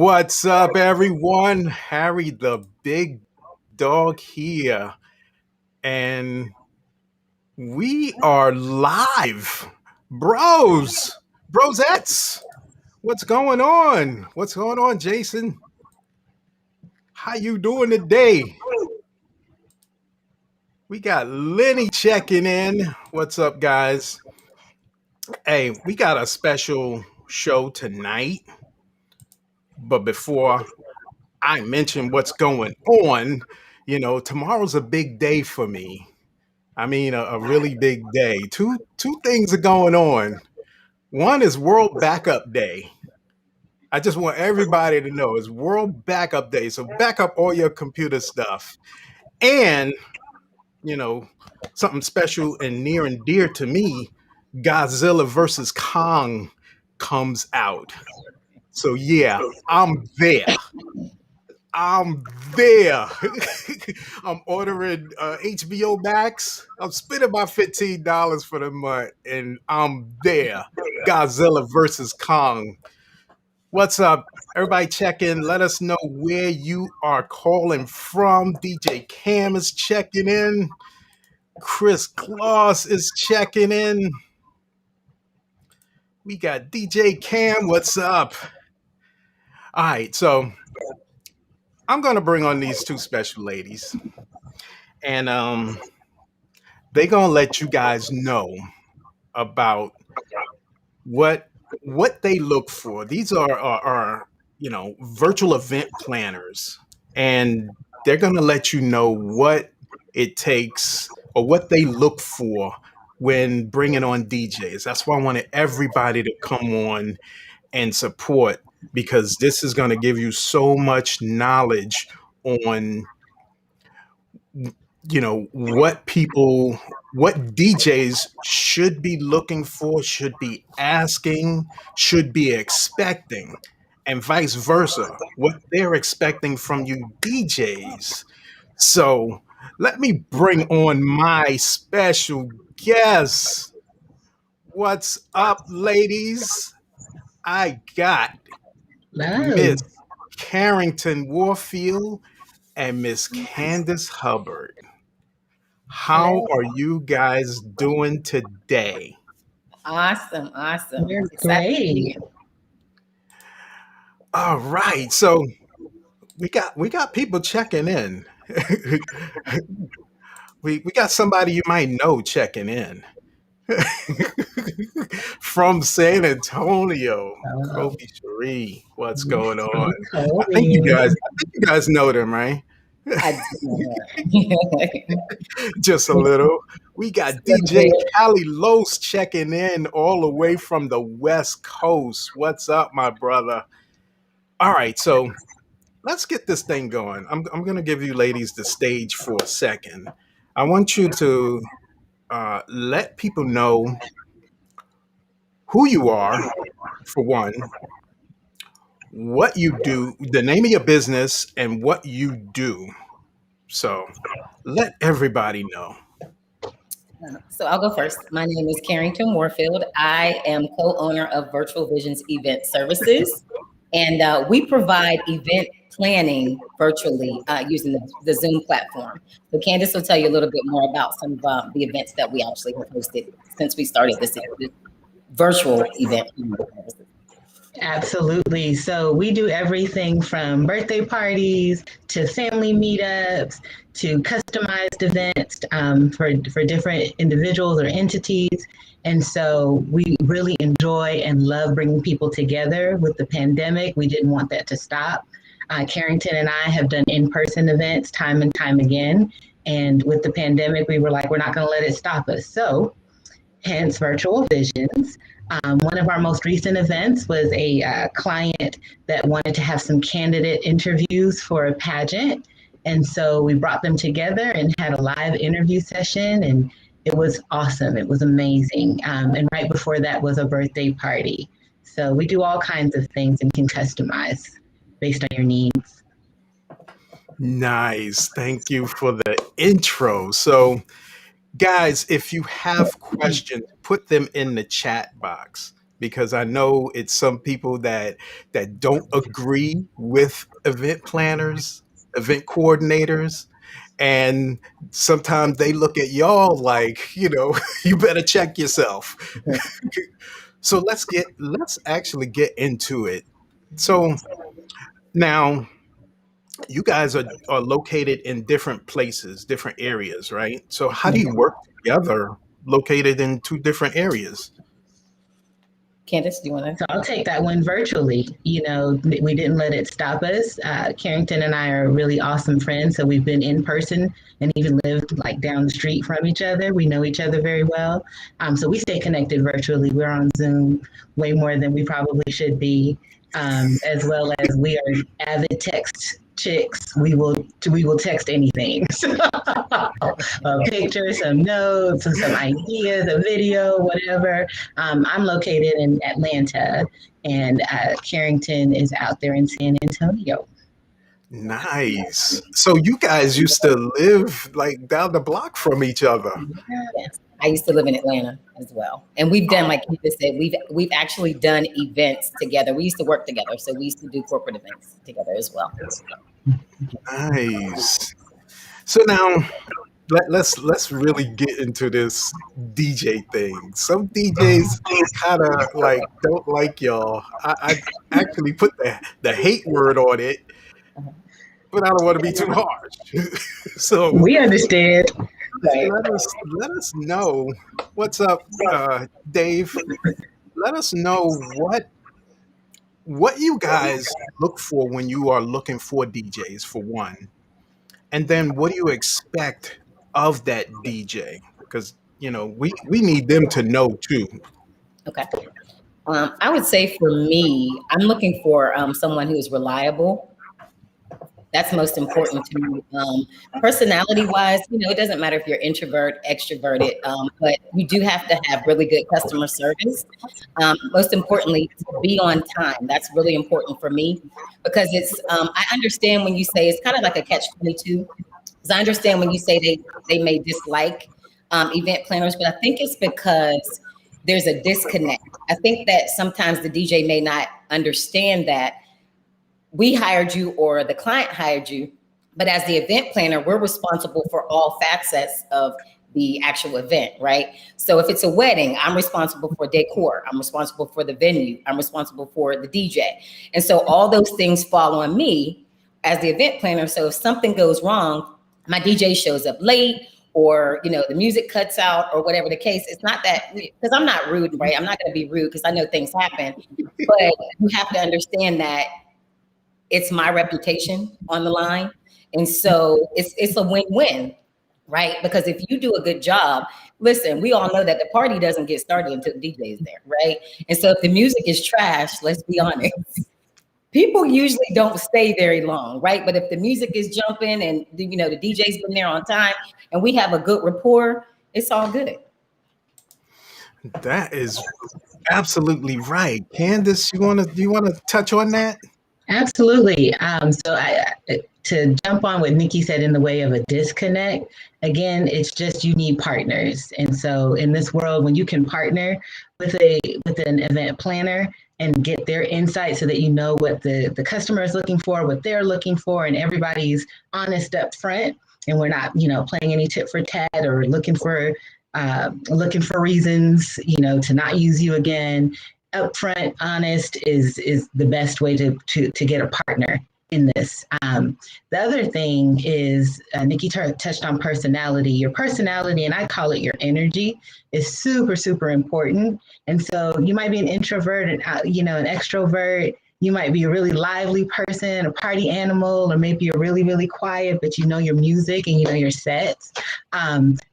What's up, everyone? Harry the Big Dog here, and we are live, brosettes. What's going on? What's going on, Jason? How you doing today? We got Lenny checking in. What's up, guys? Hey, we got a special show tonight, but before I mention what's going on, tomorrow's a big day for me. I mean, a really big day. Two things are going on. One is World Backup Day. I just want everybody to know it's World Backup Day. So back up all your computer stuff. And, you know, something special and near and dear to me, Godzilla versus Kong comes out. So yeah, I'm there. I'm there. I'm ordering HBO Max. I'm spending my $15 for the month, and I'm there. Godzilla versus Kong. What's up? Everybody check in. Let us know where you are calling from. DJ Cam is checking in. Chris Claus is checking in. We got DJ Cam. What's up? All right, so I'm going to bring on these two special ladies. And they're gonna let you guys know about what they look for. These are virtual event planners, and they're gonna let you know what it takes or what they look for when bringing on DJs. That's why I wanted everybody to come on and support, because this is going to give you so much knowledge on what DJs should be looking for, should be asking, should be expecting, and vice versa, what they're expecting from you DJs. So let me bring on my special guest. What's up, ladies? I got Hello. Miss Carrington Warfield and Miss Candyce Hubbard. How Hello. are you guys doing today? Awesome. You're Excited to be great. here. All right, so we got people checking in. we got somebody you might know checking in from San Antonio. Oh, Kobe Cherie, what's going on? hey, I think you Kobe. guys, know them, right? I do know her. Just a little. We got Little DJ bit. Cali Los checking in all the way from the West Coast. What's up, my brother? All right, so let's get this thing going. I'm going to give you ladies the stage for a second. I want you to let people know who you are, for one, what you do, the name of your business, and what you do. So let everybody know. So I'll go first. My name is Carrington Warfield. I am co-owner of Virtual Visions Event Services, and we provide event planning virtually using the Zoom platform. So Candice will tell you a little bit more about some of the events that we actually have hosted since we started this virtual event. Absolutely. So we do everything from birthday parties to family meetups to customized events for different individuals or entities. And so we really enjoy and love bringing people together. With the pandemic, we didn't want that to stop. Carrington and I have done in-person events time and time again. And with the pandemic, we were like, we're not going to let it stop us. So hence Virtual Visions. One of our most recent events was a client that wanted to have some candidate interviews for a pageant. And so we brought them together and had a live interview session, and it was awesome. It was amazing. And right before that was a birthday party. So we do all kinds of things and can customize based on your needs. Nice. Thank you for the intro. So, guys, if you have questions, put them in the chat box. because I know it's some people that don't agree with event planners, event coordinators, and sometimes they look at y'all like, you better check yourself. So let's actually get into it. So now you guys are located in different places, different areas, right? So how do you work together located in two different areas? Candice, do you want to? So I'll take that one virtually. We didn't let it stop us. Carrington and I are really awesome friends. So we've been in person and even lived like down the street from each other. We know each other very well. So we stay connected virtually. We're on Zoom way more than we probably should be, as well as we are avid text chicks. We will text anything. A picture, some notes, some ideas, a video, whatever. I'm located in Atlanta, and Carrington is out there in San Antonio. Nice. So you guys used to live like down the block from each other. Yes. I used to live in Atlanta as well. And we've done, like you said, we've actually done events together. We used to work together. So we used to do corporate events together as well. Nice. So now let's really get into this DJ thing. Some DJs kind of like don't like y'all. I actually put the hate word on it, but I don't want to be too harsh. So we understand. let us know what's up, Dave. Let us know what you guys look for when you are looking for DJs, for one, and then what do you expect of that DJ? Because we need them to know too. Okay. I would say for me, I'm looking for someone who is reliable. That's most important to me. Personality-wise, it doesn't matter if you're introvert, extroverted, but you do have to have really good customer service. Most importantly, to be on time. That's really important for me because it's. I understand when you say it's kind of like a catch-22. Because I understand when you say they may dislike event planners, but I think it's because there's a disconnect. I think that sometimes the DJ may not understand that we hired you or the client hired you, but as the event planner, we're responsible for all facets of the actual event, right? So if it's a wedding, I'm responsible for decor. I'm responsible for the venue. I'm responsible for the DJ. And so all those things fall on me as the event planner. So if something goes wrong, my DJ shows up late or, the music cuts out or whatever the case. It's not that, because I'm not rude, right? I'm not going to be rude because I know things happen, but you have to understand that it's my reputation on the line. And so it's a win-win, right? Because if you do a good job, listen, we all know that the party doesn't get started until the DJ is there, right? And so if the music is trash, let's be honest, people usually don't stay very long, right? But if the music is jumping and the DJ's been there on time and we have a good rapport, it's all good. That is absolutely right. Candice, you want to touch on that? Absolutely. So to jump on what Nikki said in the way of a disconnect, again, it's just you need partners. And so in this world, when you can partner with an event planner and get their insight so that you know what the customer is looking for, what they're looking for, and everybody's honest up front, and we're not, playing any tit for tat or looking for reasons, to not use you again. Upfront, honest is the best way to get a partner in this. The other thing is, Nikki touched on personality. Your personality, and I call it your energy, is super, super important. And so you might be an introvert and an extrovert. You might be a really lively person, a party animal, or maybe you're really, really quiet, but you know your music and you know your sets.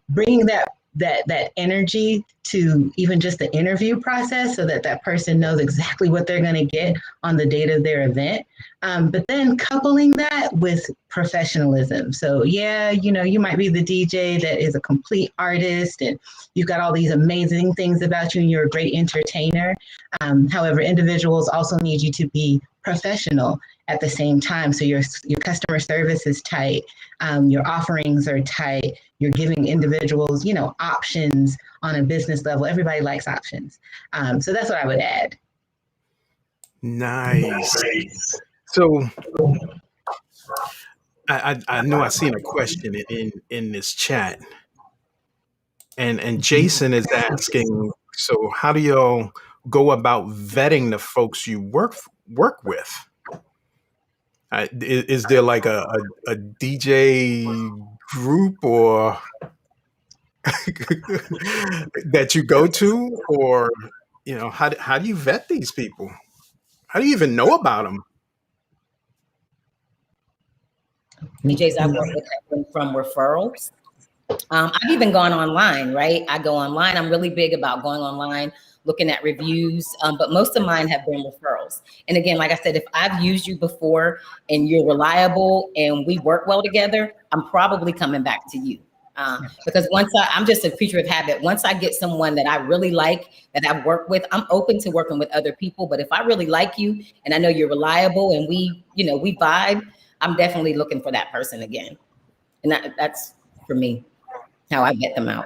Bringing that energy to even just the interview process so that person knows exactly what they're going to get on the date of their event. But then coupling that with professionalism. So yeah, you might be the DJ that is a complete artist and you've got all these amazing things about you and you're a great entertainer. However, individuals also need you to be professional at the same time. So your customer service is tight, your offerings are tight, You're giving individuals, options on a business level. Everybody likes options. So that's what I would add. Nice. So I know I seen a question in this chat, and Jason is asking, so how do y'all go about vetting the folks you work with? Is there like a DJ group or that you go to, or how do you vet these people? How do you even know about them? DJs I work with have been from referrals. I've even gone online, right? I go online. I'm really big about going online, looking at reviews, but most of mine have been referrals. And again, like I said, if I've used you before and you're reliable and we work well together, I'm probably coming back to you. Because I'm just a creature of habit. Once I get someone that I really like, that I've worked with, I'm open to working with other people. But if I really like you and I know you're reliable and we vibe, I'm definitely looking for that person again. And that's for me, how I get them out.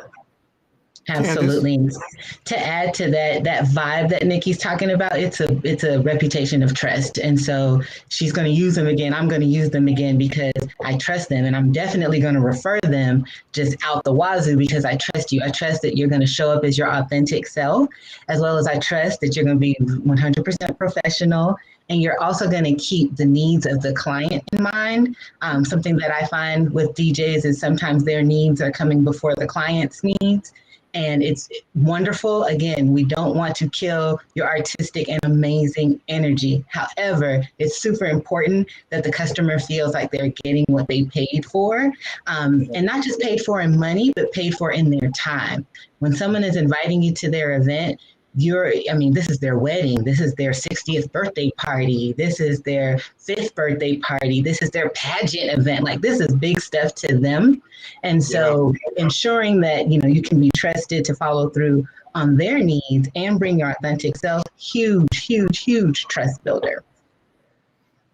Absolutely. Candyce. To add to that vibe that Nikki's talking about, it's a reputation of trust. And so she's going to use them again. I'm going to use them again because I trust them. And I'm definitely going to refer them just out the wazoo because I trust you. I trust that you're going to show up as your authentic self, as well as I trust that you're going to be 100% professional. And you're also going to keep the needs of the client in mind. Something that I find with DJs is sometimes their needs are coming before the client's needs. And it's wonderful. Again, we don't want to kill your artistic and amazing energy. However, it's super important that the customer feels like they're getting what they paid for. And not just paid for in money, but paid for in their time. When someone is inviting you to their event, this is their wedding. This is their 60th birthday party. This is their 5th birthday party. This is their pageant event. Like, this is big stuff to them. And so ensuring that, you can be trusted to follow through on their needs and bring your authentic self, huge, huge, huge trust builder.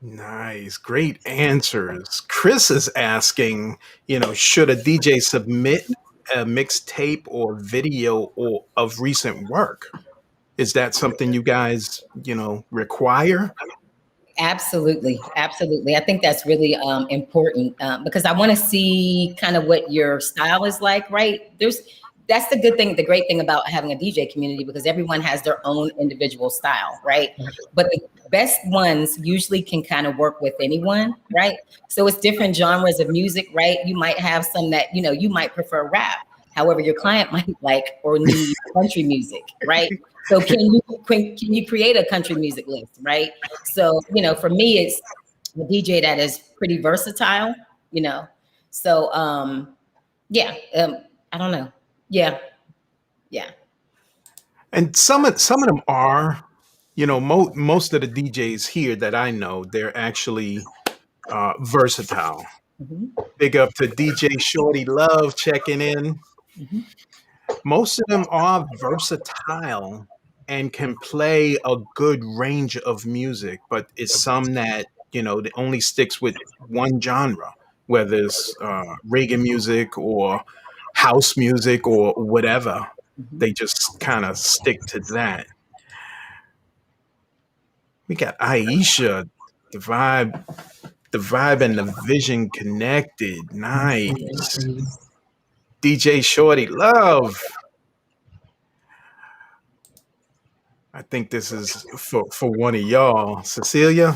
Nice. Great answers. Chris is asking, should a DJ submit a mixtape or video of recent work? Is that something you guys, require? Absolutely. Absolutely. I think that's really important because I want to see kind of what your style is like, right? That's the good thing, the great thing about having a DJ community, because everyone has their own individual style, right? But the best ones usually can kind of work with anyone, right? So it's different genres of music, right? You might have some that, you might prefer rap. However, your client might like or need country music, right? So can you create a country music list, right? So, for me, it's a DJ that is pretty versatile, So, I don't know. Yeah. And some of them are, most of the DJs here that I know, they're actually versatile. Mm-hmm. Big up to DJ Shorty Love checking in. Mm-hmm. Most of them are versatile and can play a good range of music, but it's some that, that only sticks with one genre, whether it's reggae music or house music or whatever. Mm-hmm. They just kind of stick to that. We got Aisha, the vibe and the vision connected. Nice. DJ Shorty Love. I think this is for one of y'all. Cecilia,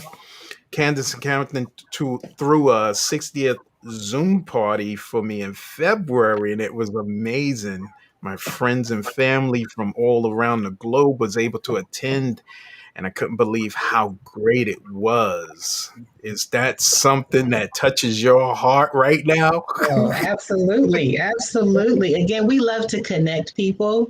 Candyce and Carrington threw a 60th Zoom party for me in February, and it was amazing. My friends and family from all around the globe was able to attend, and I couldn't believe how great it was. Is that something that touches your heart right now? Oh, absolutely. Absolutely. Again, we love to connect people.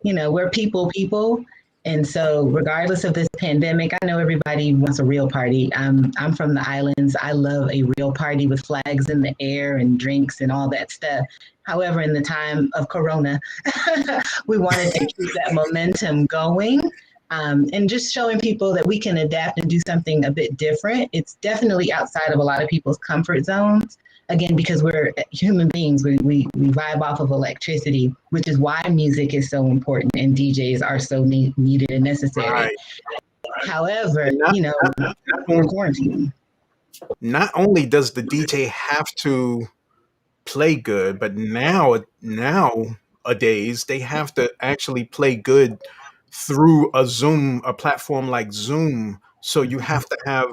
We're people. And so regardless of this pandemic, I know everybody wants a real party. I'm from the islands. I love a real party with flags in the air and drinks and all that stuff. However, in the time of Corona, we wanted to keep that momentum going. And just showing people that we can adapt and do something a bit different. It's definitely outside of a lot of people's comfort zones, again, because we're human beings, we vibe off of electricity, which is why music is so important and DJs are so needed and necessary. Right. However, Not we're quarantined. not only does the DJ have to play good, but nowadays they have to actually play good through a platform like Zoom. So you have to have,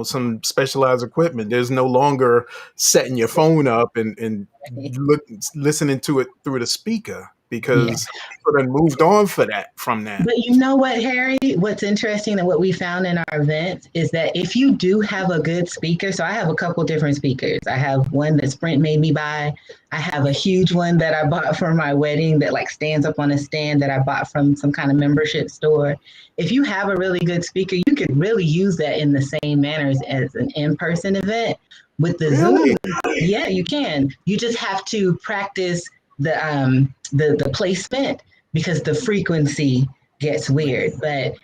some specialized equipment. There's no longer setting your phone up and listening to it through the speaker, because people have moved on from that. But you know what, Harry? What's interesting and what we found in our events is that if you do have a good speaker, so I have a couple different speakers. I have one that Sprint made me buy. I have a huge one that I bought for my wedding that like stands up on a stand that I bought from some kind of membership store. If you have a really good speaker, you could really use that in the same manner as an in-person event. With the Really? Zoom, yeah, you can. You just have to practice the placement because the frequency gets weird. But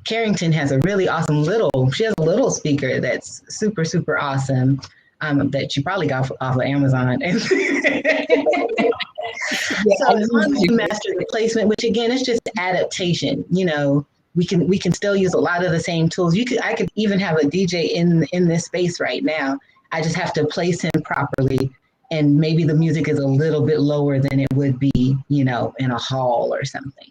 Carrington has a really awesome she has a little speaker that's super, super awesome that you probably got off of Amazon. So as long as you master the placement, which again, is just adaptation, we can still use a lot of the same tools. I could even have a DJ in this space right now. I just have to place him properly. And maybe the music is a little bit lower than it would be, in a hall or something.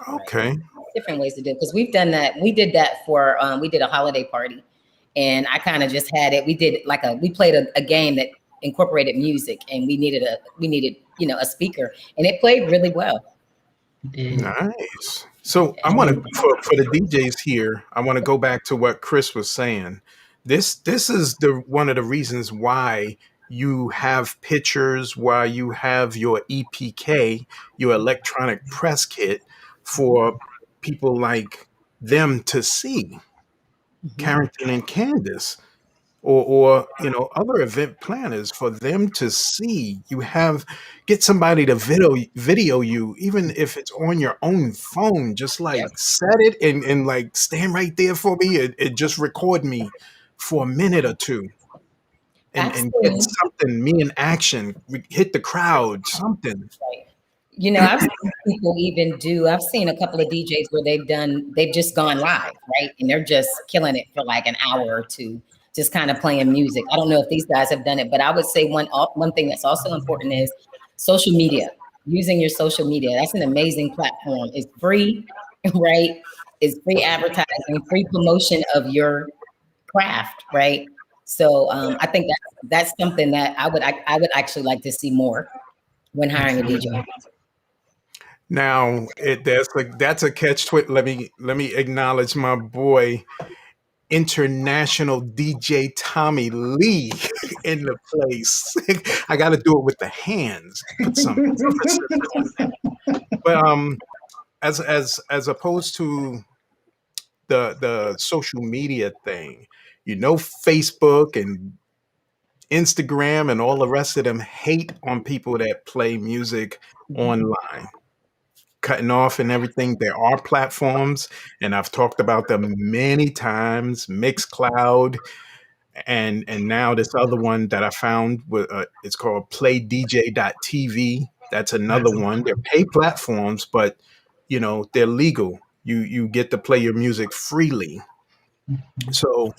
Okay. Right. Different ways to do it, because we've done that. We did that for we did a holiday party, and I kind of just had it. We did we played a game that incorporated music, and we needed a speaker, and it played really well. Nice. So I want to for the DJs here, I want to go back to what Chris was saying. This is one of the reasons why you have pictures, why you have your EPK, your electronic press kit, for people like them to see. Carrington and Candyce, or other event planners, for them to see. Get somebody to video you, even if it's on your own phone. Just like set it and like stand right there for me and just record me for a minute or two. And get something, me in action, hit the crowd, something. Right. I've seen people I've seen a couple of DJs where they've just gone live, right? And they're just killing it for like an hour or two, just kind of playing music. I don't know if these guys have done it, but I would say one thing that's also important is social media, using your social media. That's an amazing platform. It's free, right? It's free advertising, free promotion of your craft, right? So I think that's something that I would actually like to see more when hiring a DJ. Now that's a catch. Let me acknowledge my boy, international DJ Tommy Lee in the place. I got to do it with the hands. Put some emphasis on that. But as opposed to the social media thing, Facebook and Instagram and all the rest of them hate on people that play music online, cutting off and everything. There are platforms, and I've talked about them many times, Mixcloud, and now this other one that I found, it's called playdj.tv. That's another one. They're paid platforms, but they're legal. You get to play your music freely. So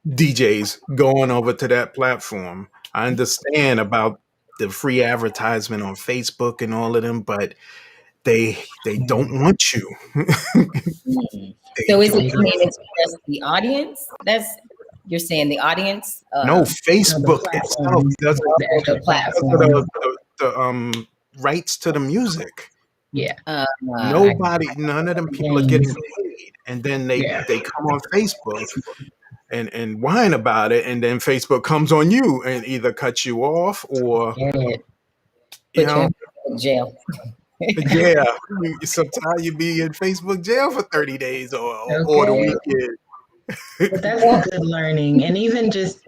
DJs going over to that platform. I understand about the free advertisement on Facebook and all of them, but they don't want you. So is it it's just the audience? You're saying the audience? No, Facebook itself doesn't have the rights to the music. Yeah. None of them people are getting paid, and then they come on Facebook and whine about it, and then Facebook comes on you and either cuts you off or put you in jail. Yeah, sometimes you be in Facebook jail for 30 days or the weekend. But that's a good learning, and even just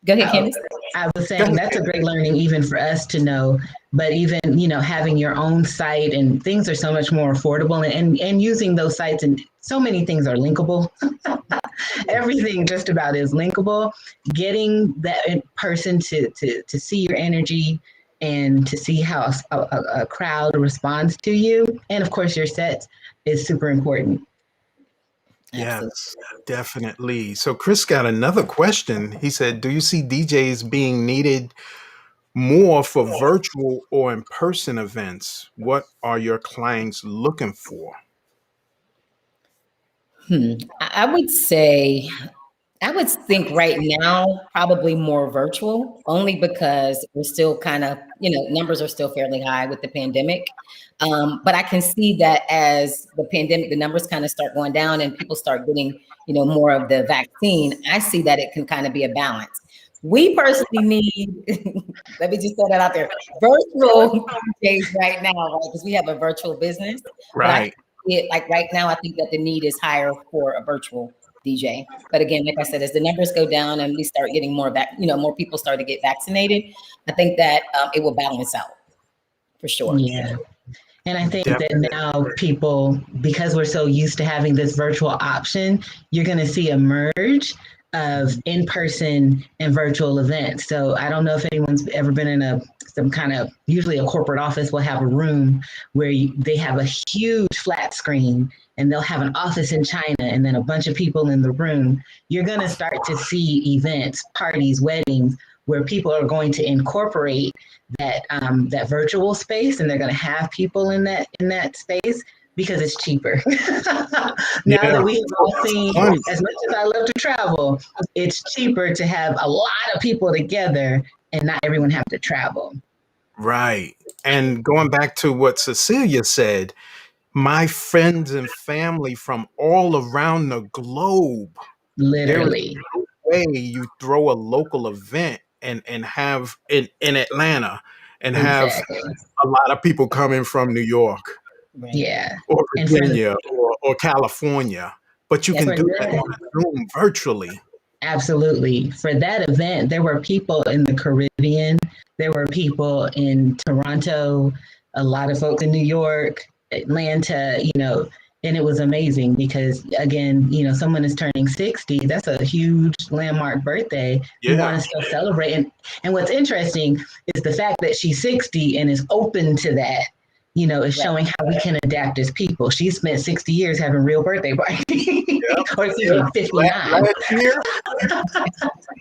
go ahead, Candyce. I was saying that's a great learning even for us to know. But even, having your own site and things are so much more affordable, and using those sites, and so many things are linkable. Everything just about is linkable. Getting that person to see your energy and to see how a crowd responds to you, and of course your sets, is super important. Yes, Absolutely. definitely. So Chris got another question. He said, "Do you see DJs being needed more for virtual or in-person events? What are your clients looking for?" I would say, I would think right now, probably more virtual, only because we're still kind of, numbers are still fairly high with the pandemic. But I can see that as the pandemic, the numbers kind of start going down and people start getting, more of the vaccine, I see that it can kind of be a balance. We personally need, let me just throw that out there, virtual days right now, right? Because we have a virtual business. But I Right. see it like right now, I think that the need is higher for a virtual DJ. But again, like I said, as the numbers go down and we start getting more back, more people start to get vaccinated, I think that it will balance out for sure. Yeah. And I think that Definitely. now people, because we're so used to having this virtual option, you're going to see a merge of in-person and virtual events. So I don't know if anyone's ever been in some kind of, usually a corporate office will have a room where they have a huge flat screen and they'll have an office in China and then a bunch of people in the room. You're going to start to see events, parties, weddings, where people are going to incorporate that virtual space, and they're going to have people in that space because it's cheaper. Now Yeah. that we have all seen, Fun. as much as I love to travel, it's cheaper to have a lot of people together and not everyone have to travel. Right. And going back to what Cecilia said, my friends and family from all around the globe, there is Literally. no way you throw a local event and have in Atlanta and have Exactly. a lot of people coming from New York Right. Yeah. or And Virginia or California, but you Yes. can for do that that, on a Zoom virtually. absolutely. For that event, there were people in the Caribbean, there were people in Toronto, a lot of folks in New York, Atlanta, and it was amazing because, again, someone is turning 60. That's a huge landmark birthday. We Yeah. want to still celebrate. And what's interesting is the fact that she's 60 and is open to that. Is Right. showing how we can adapt as people. She spent 60 years having real birthday parties, Yeah. or excuse Yeah. me, 59.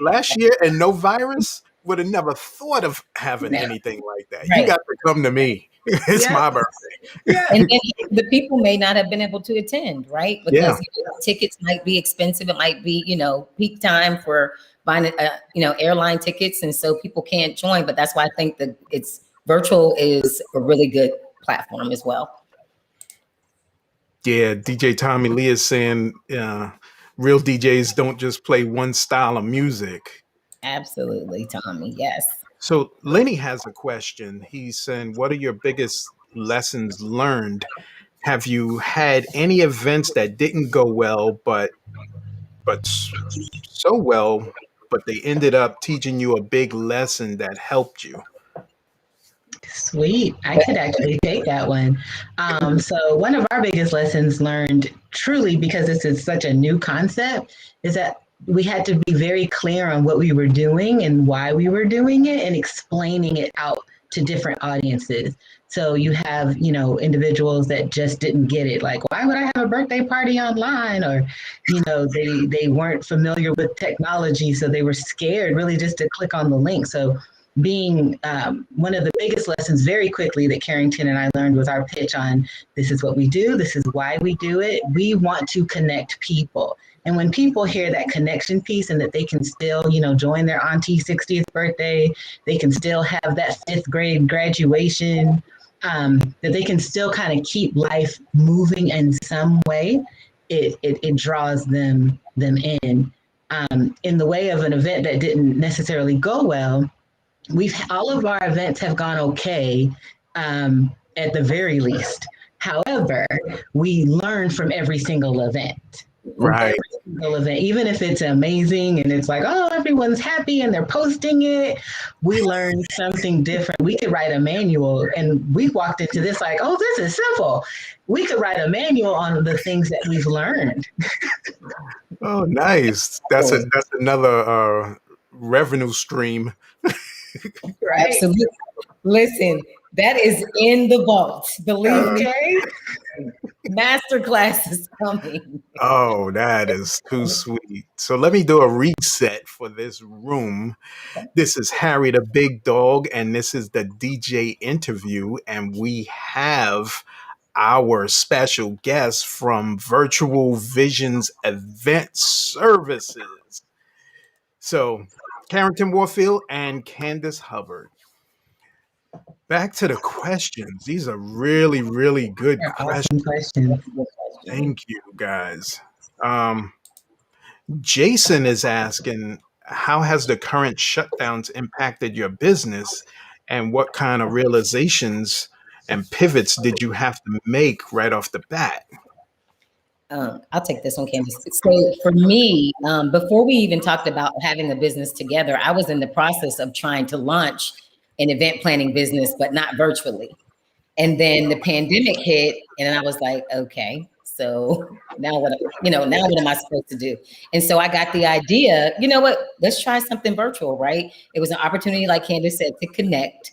Last year and no virus, would have never thought of having No. anything like that. You Right. got to come to me. It's Yep. my birthday. And then the people may not have been able to attend, right? Yeah. Because tickets might be expensive. It might be, peak time for buying, airline tickets, and so people can't join. But that's why I think that it's virtual is a really good platform as well. Yeah. DJ Tommy Lee is saying real DJs don't just play one style of music. Absolutely, Tommy. Yes. So Lenny has a question. He's saying, what are your biggest lessons learned? Have you had any events that didn't go well, but so well, but they ended up teaching you a big lesson that helped you? Sweet. I could actually take that one. So, one of our biggest lessons learned, truly, because this is such a new concept, is that we had to be very clear on what we were doing and why we were doing it and explaining it out to different audiences. So you have, individuals that just didn't get it. Like, why would I have a birthday party online? Or, they weren't familiar with technology, so they were scared really just to click on the link. So being one of the biggest lessons very quickly that Carrington and I learned was our pitch on this is what we do, this is why we do it. We want to connect people. And when people hear that connection piece and that they can still, join their auntie's 60th birthday, they can still have that fifth grade graduation, that they can still kind of keep life moving in some way, it draws them in. In the way of an event that didn't necessarily go well, all of our events have gone okay, at the very least. However, we learn from every single event. Right. every single event, even if it's amazing and it's like, oh, everyone's happy and they're posting it, we learn something different. We could write a manual, and we walked into this like, oh, this is simple. We could write a manual on the things that we've learned. Oh, nice. That's another revenue stream. Right? Absolutely. Listen, that is in the vault. Believe me, Okay. master class is coming. Oh, that is too sweet. So let me do a reset for this room. This is Harry the Big Dog, and this is the DJ interview. And we have our special guest from Virtual Visions Event Services. So, Carrington Warfield and Candyce Hubbard. Back to the questions. These are really, really good They're questions. awesome questions. Thank you, guys. Um, Jason is asking, how has the current shutdowns impacted your business, and what kind of realizations and pivots did you have to make right off the bat? I'll take this one, Candice. So for me, before we even talked about having a business together, I was in the process of trying to launch an event planning business, but not virtually. And then the pandemic hit, and I was like, okay, so now what? Now what am I supposed to do? And so I got the idea. You know what? Let's try something virtual, right? It was an opportunity, like Candice said, to connect.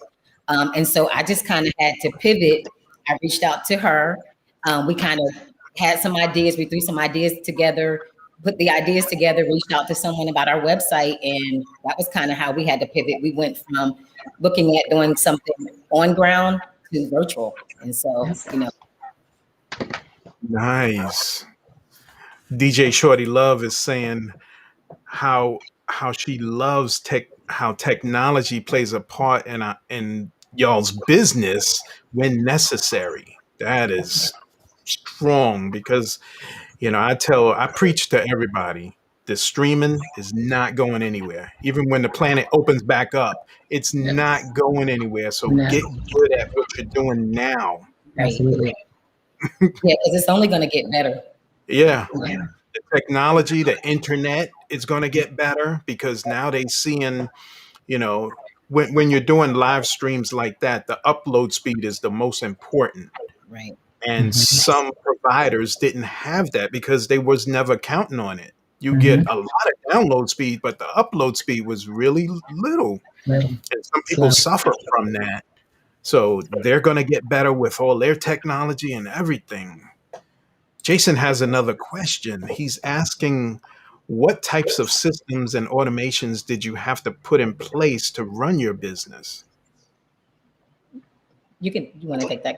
And so I just kind of had to pivot. I reached out to her. We kind of had some ideas. We threw some ideas together, put the ideas together, reached out to someone about our website, and that was kind of how we had to pivot. We went from looking at doing something on ground to virtual. And so, Nice. DJ Shorty Love is saying how she loves how technology plays a part in y'all's business when necessary. That is strong because I preach to everybody. The streaming is not going anywhere. Even when the planet opens back up, it's not going anywhere. So get good at what you're doing now. Absolutely. Yeah, because it's only going to get better. Yeah. The technology, the internet is going to get better because now they seeing, when you're doing live streams like that, the upload speed is the most important. Right. And some providers didn't have that because they was never counting on it. You get a lot of download speed, but the upload speed was really little. And some people suffer from that. So they're going to get better with all their technology and everything. Jason has another question. He's asking, what types of systems and automations did you have to put in place to run your business? You want to take that?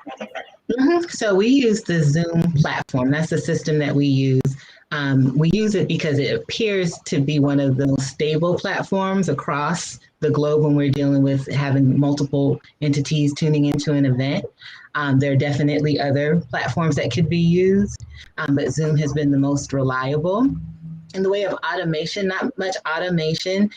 So we use the Zoom platform. That's the system that we use. We use it because it appears to be one of the most stable platforms across the globe when we're dealing with having multiple entities tuning into an event. There are definitely other platforms that could be used, but Zoom has been the most reliable. In the way of automation, not much automation.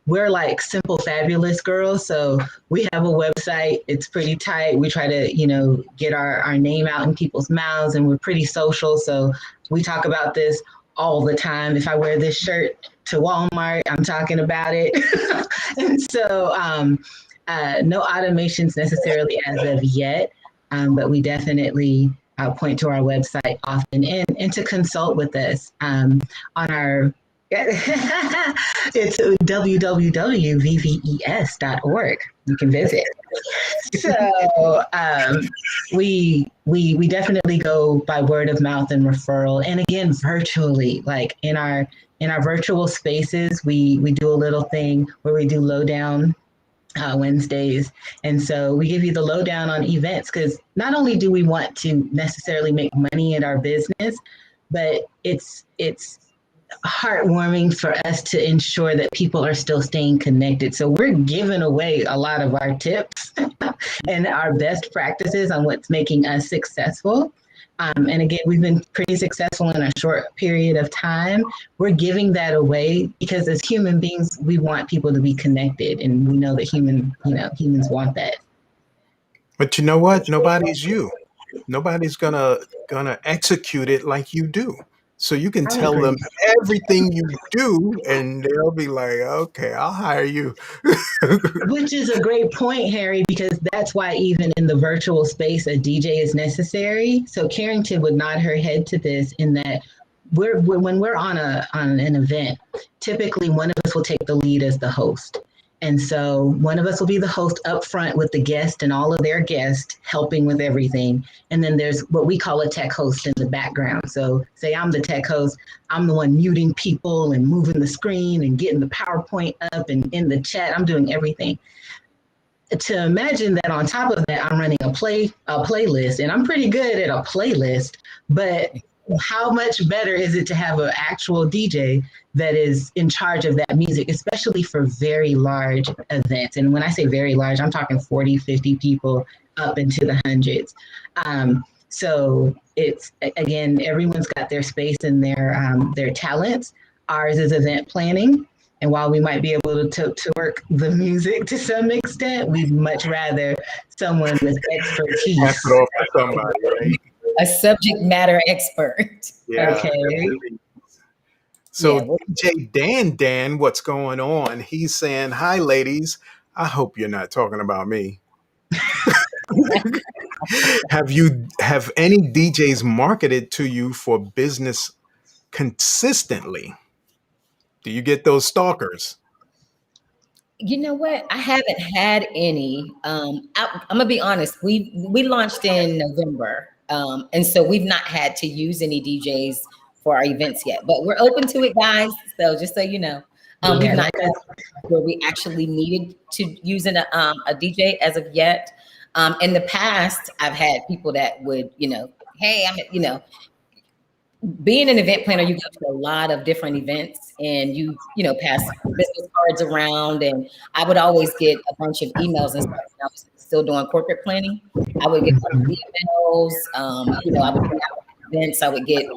We're like simple, fabulous girls. So we have a website. It's pretty tight. We try to, get our name out in people's mouths, and we're pretty social. So we talk about this all the time. If I wear this shirt to Walmart, I'm talking about it. And so no automations necessarily as of yet, but we definitely point to our website often and to consult with us on our it's www.vves.org. You can visit. So we definitely go by word of mouth and referral, and again virtually. Like in our virtual spaces, we do a little thing where we do lowdown Wednesdays, and so we give you the lowdown on events because not only do we want to necessarily make money in our business, but it's heartwarming for us to ensure that people are still staying connected. So we're giving away a lot of our tips and our best practices on what's making us successful. And again, we've been pretty successful in a short period of time. We're giving that away because as human beings, we want people to be connected, and we know that humans want that. But you know what? Nobody's you. Nobody's gonna execute it like you do. So you can I tell agree. them everything you do, and they'll be like, okay, I'll hire you. Which is a great point, Harry, because that's why even in the virtual space, a DJ is necessary. So Carrington would nod her head to this in that when we're on an event, typically one of us will take the lead as the host. And so one of us will be the host up front with the guest and all of their guests helping with everything. And then there's what we call a tech host in the background. So say I'm the tech host, I'm the one muting people and moving the screen and getting the PowerPoint up and in the chat. I'm doing everything. To imagine that on top of that, I'm running a playlist, and I'm pretty good at a playlist, but how much better is it to have an actual DJ that is in charge of that music, especially for very large events? And when I say very large, I'm talking 40, 50 people up into the hundreds. So it's, again, everyone's got their space and their talents. Ours is event planning. And while we might be able to work the music to some extent, we'd much rather someone with expertise. Pass it off to somebody, right? A subject matter expert. Yeah. Okay. So DJ Dan, what's going on? He's saying, "Hi, ladies. I hope you're not talking about me." Have any DJs marketed to you for business consistently? Do you get those stalkers? You know what? I haven't had any. I'm gonna be honest. We launched in November, and so we've not had to use any DJs for our events yet. But we're open to it, guys. So just so you know, we've not had where we actually needed to use a DJ as of yet. In the past, I've had people that would, hey, being an event planner, you go to a lot of different events and you pass business cards around. And I would always get a bunch of emails and stuff when I was still doing corporate planning. I would get emails, I would get events, I would get,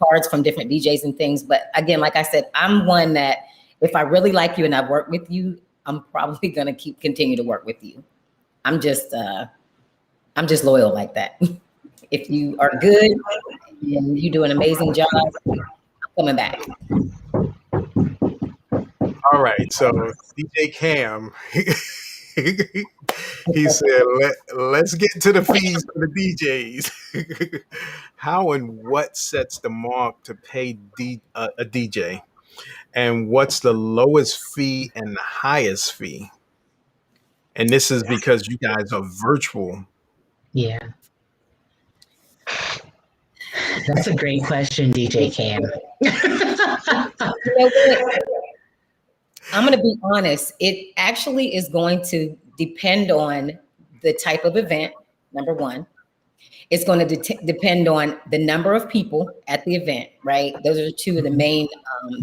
cards from different DJs and things. But again, like I said, I'm one that if I really like you and I've worked with you, I'm probably going to continue to work with you. I'm just loyal like that. If you are good and you do an amazing job, I'm coming back. All right. So DJ Cam, he said, let's get to the fees for the DJs. How and what sets the mark to pay a DJ? And what's the lowest fee and the highest fee? And this is because you guys are virtual. Yeah. That's a great question, DJ Cam. I'm going to be honest. It actually is going to depend on the type of event, number one. It's going to depend on the number of people at the event, right? Those are two of the main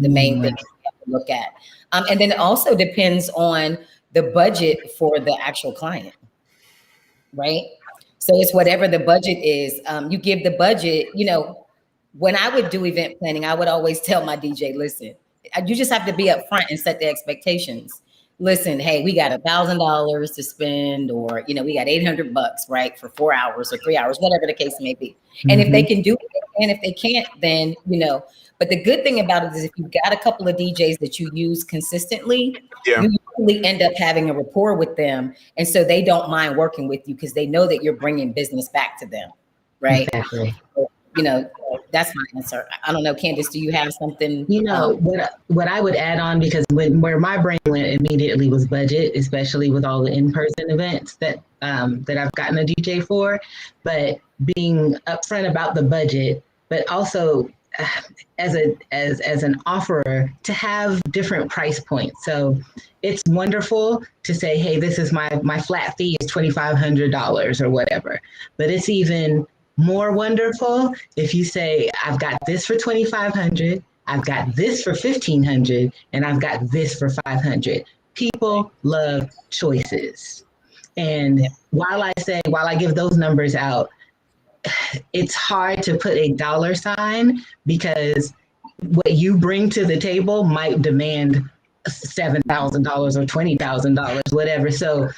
things we have to look at. And then it also depends on the budget for the actual client, right? So it's whatever the budget is. You give the budget, when I would do event planning, I would always tell my DJ, listen, you just have to be upfront and set the expectations. Listen, hey, we got $1,000 to spend, or, we got $800, right? For 4 hours or 3 hours, whatever the case may be. And if they can do it, and if they can't, then, but the good thing about it is if you've got a couple of DJs that you use consistently, you usually end up having a rapport with them. And so they don't mind working with you because they know that you're bringing business back to them, right? Exactly. So, that's my answer. I don't know, Candice, do you have something? What I would add on, because where my brain went immediately was budget, especially with all the in-person events that I've gotten a DJ for, but being upfront about the budget, but also as an offerer to have different price points. So it's wonderful to say, hey, this is my flat fee is $2,500 or whatever, but it's even more wonderful if you say, I've got this for $2,500, I've got this for $1,500, and I've got this for $500. People love choices. And while I give those numbers out, it's hard to put a dollar sign because what you bring to the table might demand $7,000 or $20,000, whatever. So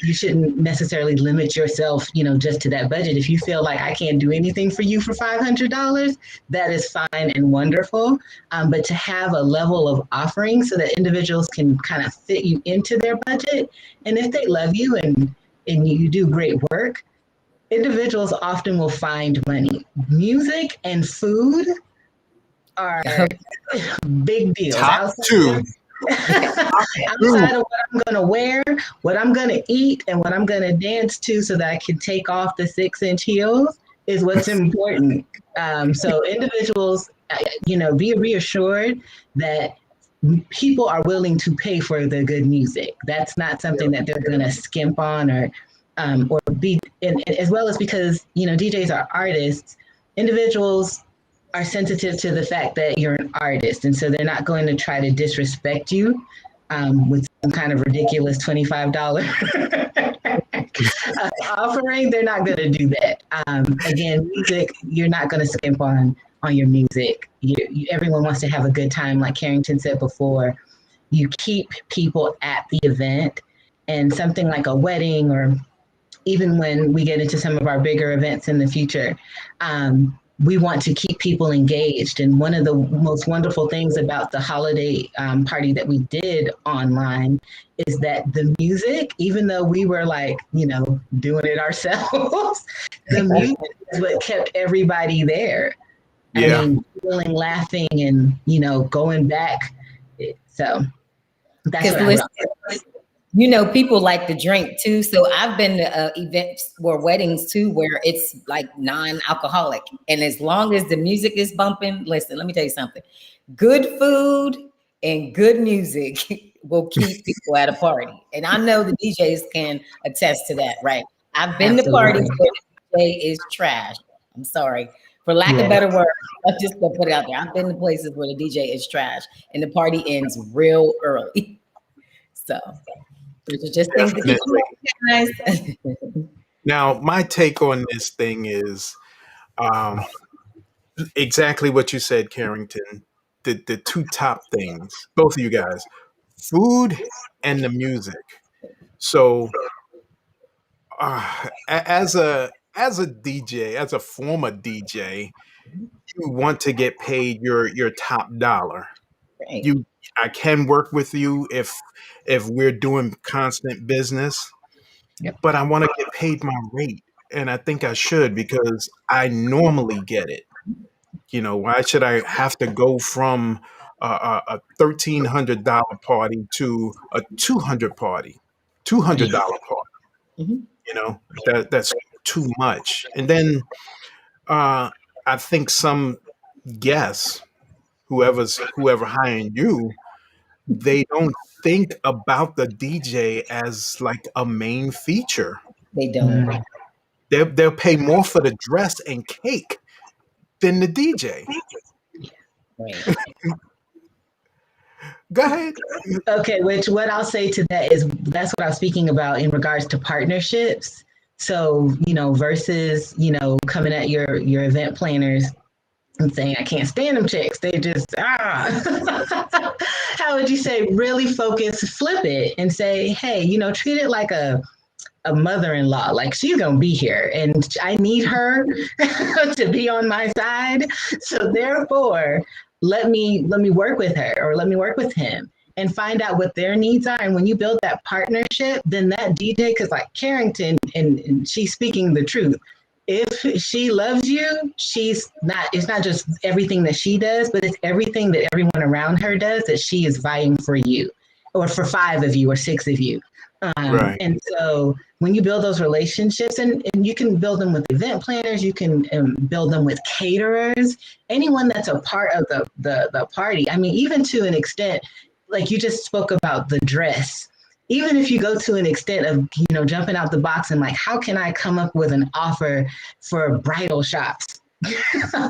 you shouldn't necessarily limit yourself, just to that budget. If you feel like I can't do anything for you for $500, that is fine and wonderful. But to have a level of offering so that individuals can kind of fit you into their budget. And if they love you and you do great work, individuals often will find money. Music and food are big deals. Top two. Outside of what I'm going to wear, what I'm going to eat, and what I'm going to dance to so that I can take off the 6-inch heels is what's important. So individuals, be reassured that people are willing to pay for the good music. That's not something that they're going to skimp on or be, and as well as because, DJs are artists, individuals are sensitive to the fact that you're an artist. And so they're not going to try to disrespect you with some kind of ridiculous $25 offering. They're not going to do that. Again, music, you're not going to skimp on your music. Everyone wants to have a good time. Like Carrington said before, you keep people at the event, and something like a wedding, or even when we get into some of our bigger events in the future, we want to keep people engaged. And one of the most wonderful things about the holiday party that we did online is that the music, even though we were doing it ourselves, the music is what kept everybody there. Yeah. I mean, feeling, laughing, and, going back. So that's what people like to drink too. So I've been to events or weddings too, where it's like non-alcoholic. And as long as the music is bumping, listen, let me tell you something. Good food and good music will keep people at a party. And I know the DJs can attest to that, right? I've been to parties where the DJ is trash. I'm sorry. For lack of better word, I'm just gonna put it out there. I've been to places where the DJ is trash and the party ends real early. So those are just things to keep recognized. Now, my take on this thing is exactly what you said, Carrington. The two top things, both of you guys, food and the music. So, as a DJ, as a former DJ, you want to get paid your top dollar. Right. I can work with you if we're doing constant business, but I want to get paid my rate, and I think I should because I normally get it. Why should I have to go from a $1,300 party to a $200 party? Mhm. That's too much. And then I think some guests, whoever hiring you, they don't think about the DJ as like a main feature. They don't. They'll pay more for the dress and cake than the DJ. Right. Go ahead. Okay, what I'll say to that is that's what I was speaking about in regards to partnerships. So, versus, coming at your event planners and saying, I can't stand them chicks. They just, how would you say, really focus, flip it and say, hey, treat it like a mother-in-law. Like, she's going to be here and I need her to be on my side. So therefore, let me work with her, or let me work with him and find out what their needs are. And when you build that partnership, then that DJ, because like Carrington, and she's speaking the truth. If she loves you, it's not just everything that she does, but it's everything that everyone around her does that she is vying for you, or for 5 of you or 6 of you. Right. And so when you build those relationships, and you can build them with event planners, you can build them with caterers, anyone that's a part of the party. I mean, even to an extent, like you just spoke about the dress. Even if you go to an extent of, jumping out the box and like, how can I come up with an offer for bridal shops?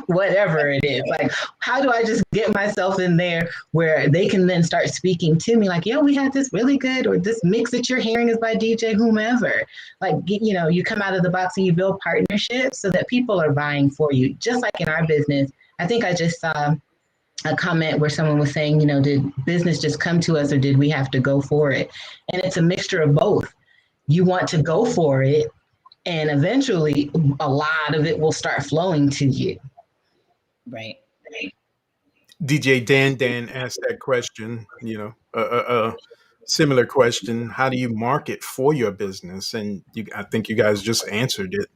Whatever it is, like, how do I just get myself in there where they can then start speaking to me like, we had this really good, or this mix that you're hearing is by DJ whomever. Like, you come out of the box and you build partnerships so that people are buying for you. Just like in our business, I think I just saw a comment where someone was saying, did business just come to us or did we have to go for it? And it's a mixture of both. You want to go for it, and eventually a lot of it will start flowing to you. Right. DJ Dan asked that question, a similar question. How do you market for your business? And I think you guys just answered it.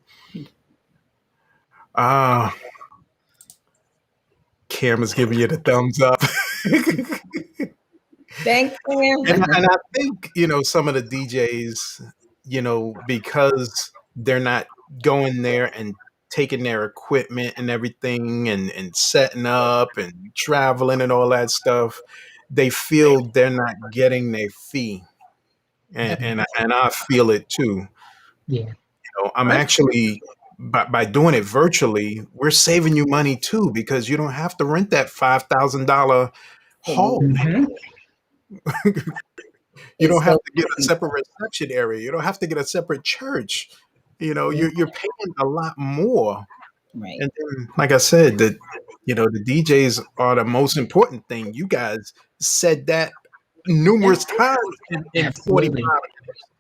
Camera's giving you the thumbs up. Thanks, Cam. And I think, some of the DJs, because they're not going there and taking their equipment and everything and setting up and traveling and all that stuff, they feel they're not getting their fee. And I feel it too. Yeah. I'm actually, by doing it virtually, we're saving you money too, because you don't have to rent that $5,000 hall. Mhm. You don't have to get a separate reception area. You don't have to get a separate church. You're paying a lot more. Right. And then, like I said, the DJs are the most important thing. You guys said that numerous times in 45 minutes.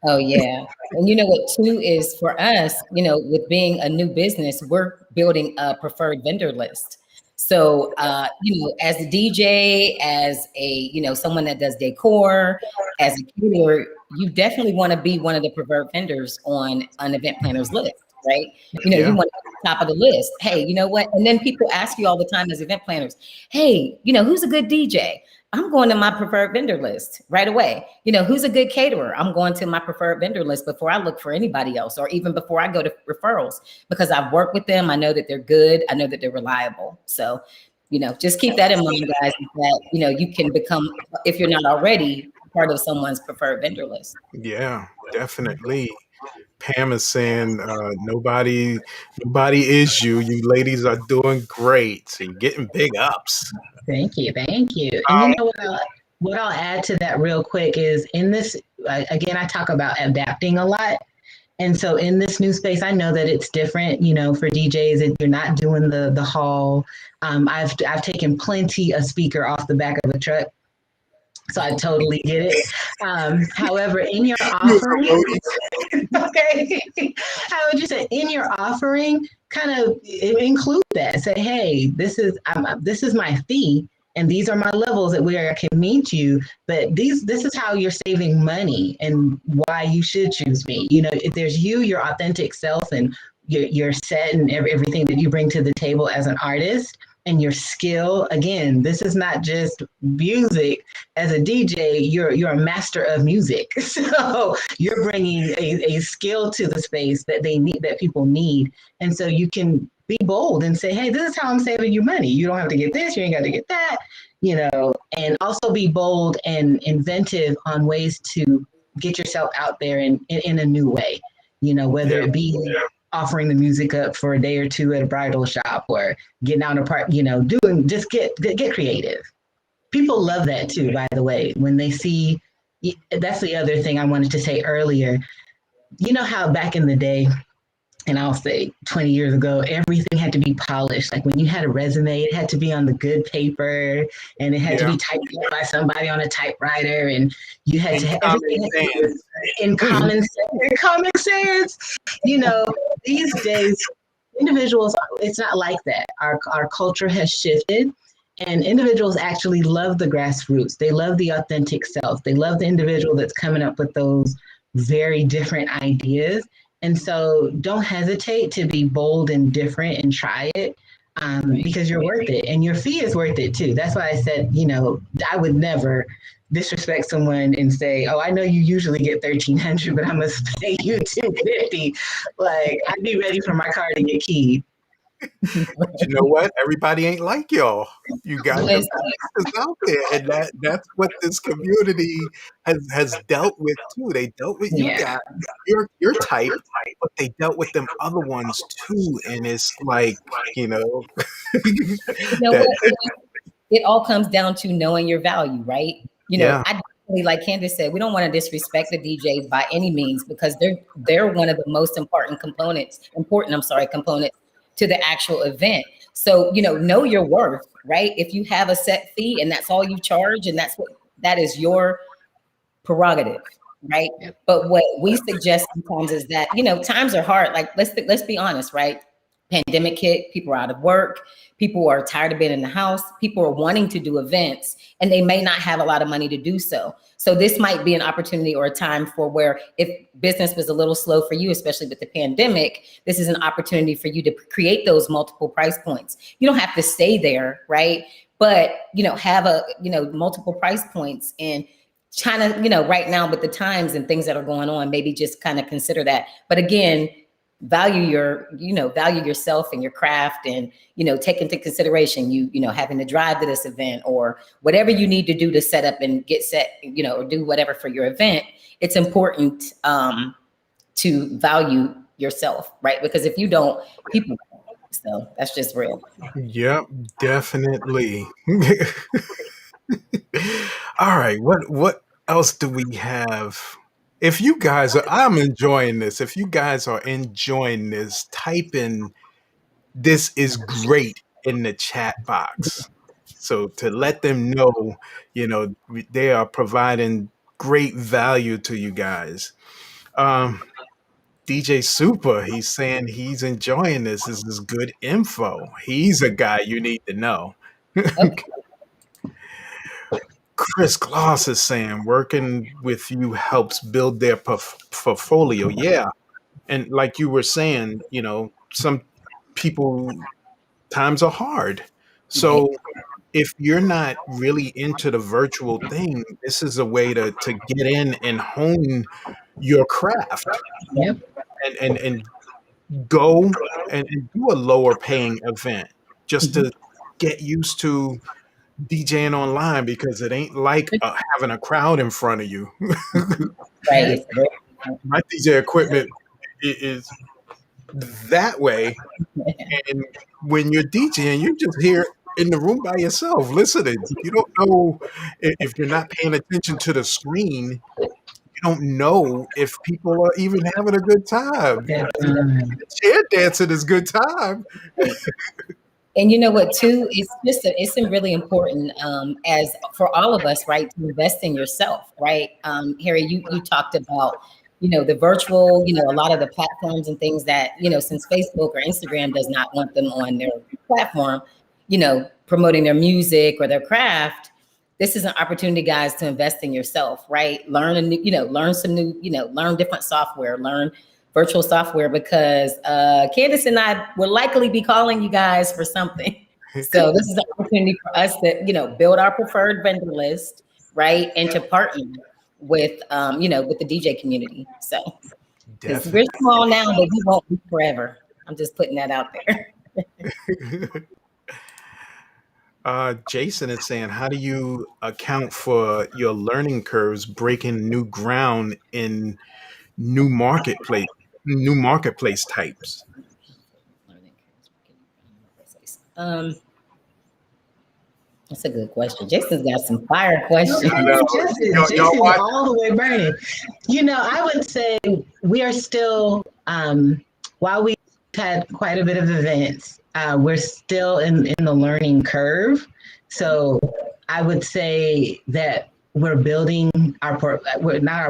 Oh yeah. And you know what too is for us, with being a new business, we're building a preferred vendor list. So, as a DJ, as a, someone that does decor, as a caterer, you definitely want to be one of the preferred vendors on an event planner's list, right? You want to be at the top of the list. Hey, you know what? And then people ask you all the time as event planners, hey, who's a good DJ? I'm going to my preferred vendor list right away. Who's a good caterer? I'm going to my preferred vendor list before I look for anybody else, or even before I go to referrals, because I've worked with them. I know that they're good. I know that they're reliable. So, just keep that in mind, guys, that, you can become, if you're not already, part of someone's preferred vendor list. Yeah, definitely. Pam is saying, nobody is you. You ladies are doing great. So you're getting big ups. Thank you. And what I'll add to that real quick is in this, again, I talk about adapting a lot. And so in this new space, I know that it's different, for DJs, and you're not doing the hall. I've taken plenty of speaker off the back of a truck. So I totally get it. However, in your offering, okay, how would you say in your offering, kind of include that? Say, hey, this is my fee, and these are my levels at where I can meet you. But this is how you're saving money and why you should choose me. If there's your authentic self and your set and everything that you bring to the table as an artist. And your skill, again, this is not just music. As a DJ, you're a master of music. So you're bringing a skill to the space that they need, that people need. And so you can be bold and say, hey, this is how I'm saving you money. You don't have to get this, you ain't got to get that, and also be bold and inventive on ways to get yourself out there in a new way, whether it be offering the music up for a day or two at a bridal shop, or getting out of park, just get creative. People love that too, by the way, when they see, that's the other thing I wanted to say earlier. How back in the day, and I'll say 20 years ago, everything had to be polished. Like when you had a resume, it had to be on the good paper, and it had to be typed up by somebody on a typewriter, and you had to have everything in common sense. These days, individuals, it's not like that. Our culture has shifted, and individuals actually love the grassroots. They love the authentic self. They love the individual that's coming up with those very different ideas. And so don't hesitate to be bold and different and try it, because you're worth it, and your fee is worth it too. That's why I said, I would never disrespect someone and say, oh, I know you usually get $1,300, but I must pay you $250. Like, I'd be ready for my car to get keyed. You know what? Everybody ain't like y'all. You got the best out there, and that's what this community has dealt with too. They dealt with you guys, your type, but they dealt with them other ones too. And it's like, it all comes down to knowing your value, right? I definitely, like Candyce said, we don't want to disrespect the DJ by any means, because they're one of the most important components to the actual event. So, know your worth, right? If you have a set fee and that's all you charge, and that is your prerogative, right? But what we suggest sometimes is that, times are hard. Like, let's be honest, right? Pandemic hit, people are out of work, people are tired of being in the house, people are wanting to do events, and they may not have a lot of money to do so. So this might be an opportunity or a time for where, if business was a little slow for you, especially with the pandemic, this is an opportunity for you to create those multiple price points. You don't have to stay there, right? But, have multiple price points, and China, right now with the times and things that are going on, maybe just kind of consider that. But again, value yourself and your craft, and, take into consideration, having to drive to this event or whatever you need to do to set up and get set, or do whatever for your event. It's important to value yourself, right? Because if you don't, people won't. So that's just real. Yep, definitely. All right, what else do we have? If you guys are, I'm enjoying this. If you guys are enjoying this, type in "this is great" in the chat box. So to let them know, they are providing great value to you guys. DJ Super, he's saying he's enjoying this. This is good info. He's a guy you need to know. Okay. Chris Gloss is saying working with you helps build their portfolio. Yeah. And like you were saying, some people, times are hard. So if you're not really into the virtual thing, this is a way to get in and hone your craft. Yep. And go and do a lower paying event just to get used to DJing online, because it ain't like having a crowd in front of you. Right. My DJ equipment is that way, and when you're DJing, you're just here in the room by yourself listening. You don't know if you're not paying attention to the screen. You don't know if people are even having a good time. Chair dancing is good time. And you know what, too, it's really important, as for all of us, right, to invest in yourself, right? Harry, you talked about, the virtual, a lot of the platforms and things that, since Facebook or Instagram does not want them on their platform, promoting their music or their craft. This is an opportunity, guys, to invest in yourself, right? Learn learn different software, learn virtual software, because Candice and I will likely be calling you guys for something. So this is an opportunity for us to, build our preferred vendor list, right? And to partner with, with the DJ community. So because we're small now, but we won't be forever. I'm just putting that out there. Jason is saying, how do you account for your learning curves breaking new ground in new marketplace types? That's a good question. Jason's got some fire questions. Jason's all the way burning. I would say we are still, while we've had quite a bit of events, we're still in the learning curve. So I would say that we're building not our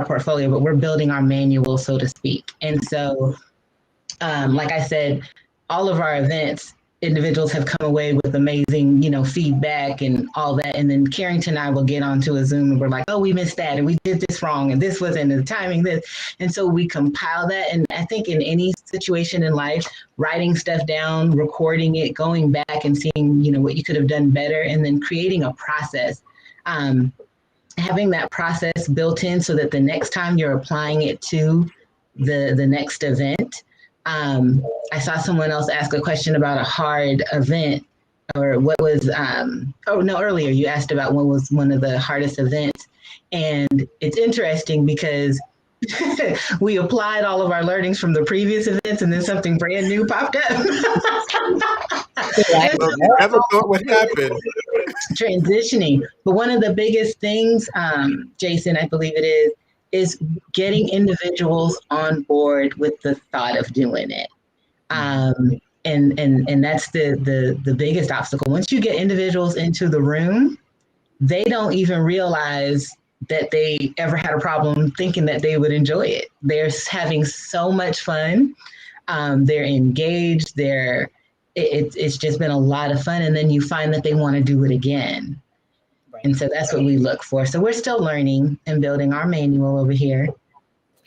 portfolio, but we're building our manual, so to speak. And so, like I said, all of our events, individuals have come away with amazing, feedback and all that. And then Carrington and I will get onto a Zoom and we're like, oh, we missed that. And we did this wrong. And this wasn't the timing, this. And so we compile that. And I think in any situation in life, writing stuff down, recording it, going back and seeing, what you could have done better, and then creating a process. Having that process built in so that the next time you're applying it to the next event. I saw someone else ask a question about a hard event, or what was, earlier you asked about what was one of the hardest events. And it's interesting because we applied all of our learnings from the previous events, and then something brand new popped up. Never thought would happen. Transitioning. But one of the biggest things, Jason, I believe it is getting individuals on board with the thought of doing it. And that's the biggest obstacle. Once you get individuals into the room, they don't even realize that they ever had a problem thinking that they would enjoy it. They're having so much fun. They're engaged. It's just been a lot of fun. And then you find that they want to do it again. Right. And so that's what we look for. So we're still learning and building our manual over here.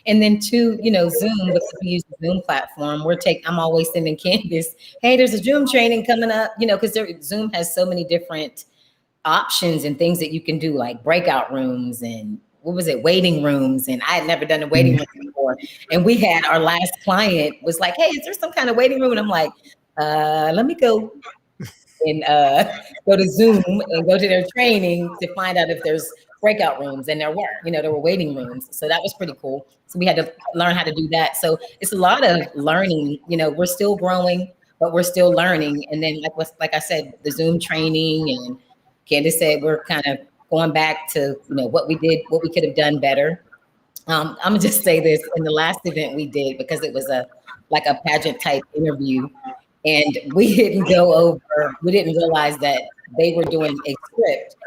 And then too, Zoom, because we use the Zoom platform, I'm always sending Candyce, hey, there's a Zoom training coming up, because Zoom has so many different options and things that you can do, like breakout rooms and waiting rooms. And I had never done a waiting room before. And we had our last client was like, hey, is there some kind of waiting room? And I'm like, let me go and go to Zoom and go to their training to find out if there's breakout rooms. And there were waiting rooms. So that was pretty cool. So we had to learn how to do that. So it's a lot of learning. We're still growing, but we're still learning. And then like I said, the Zoom training, and Candyce said we're kind of going back to what we did, what we could have done better. I'm gonna just say this: in the last event we did, because it was a pageant type interview, and we didn't realize that they were doing a script.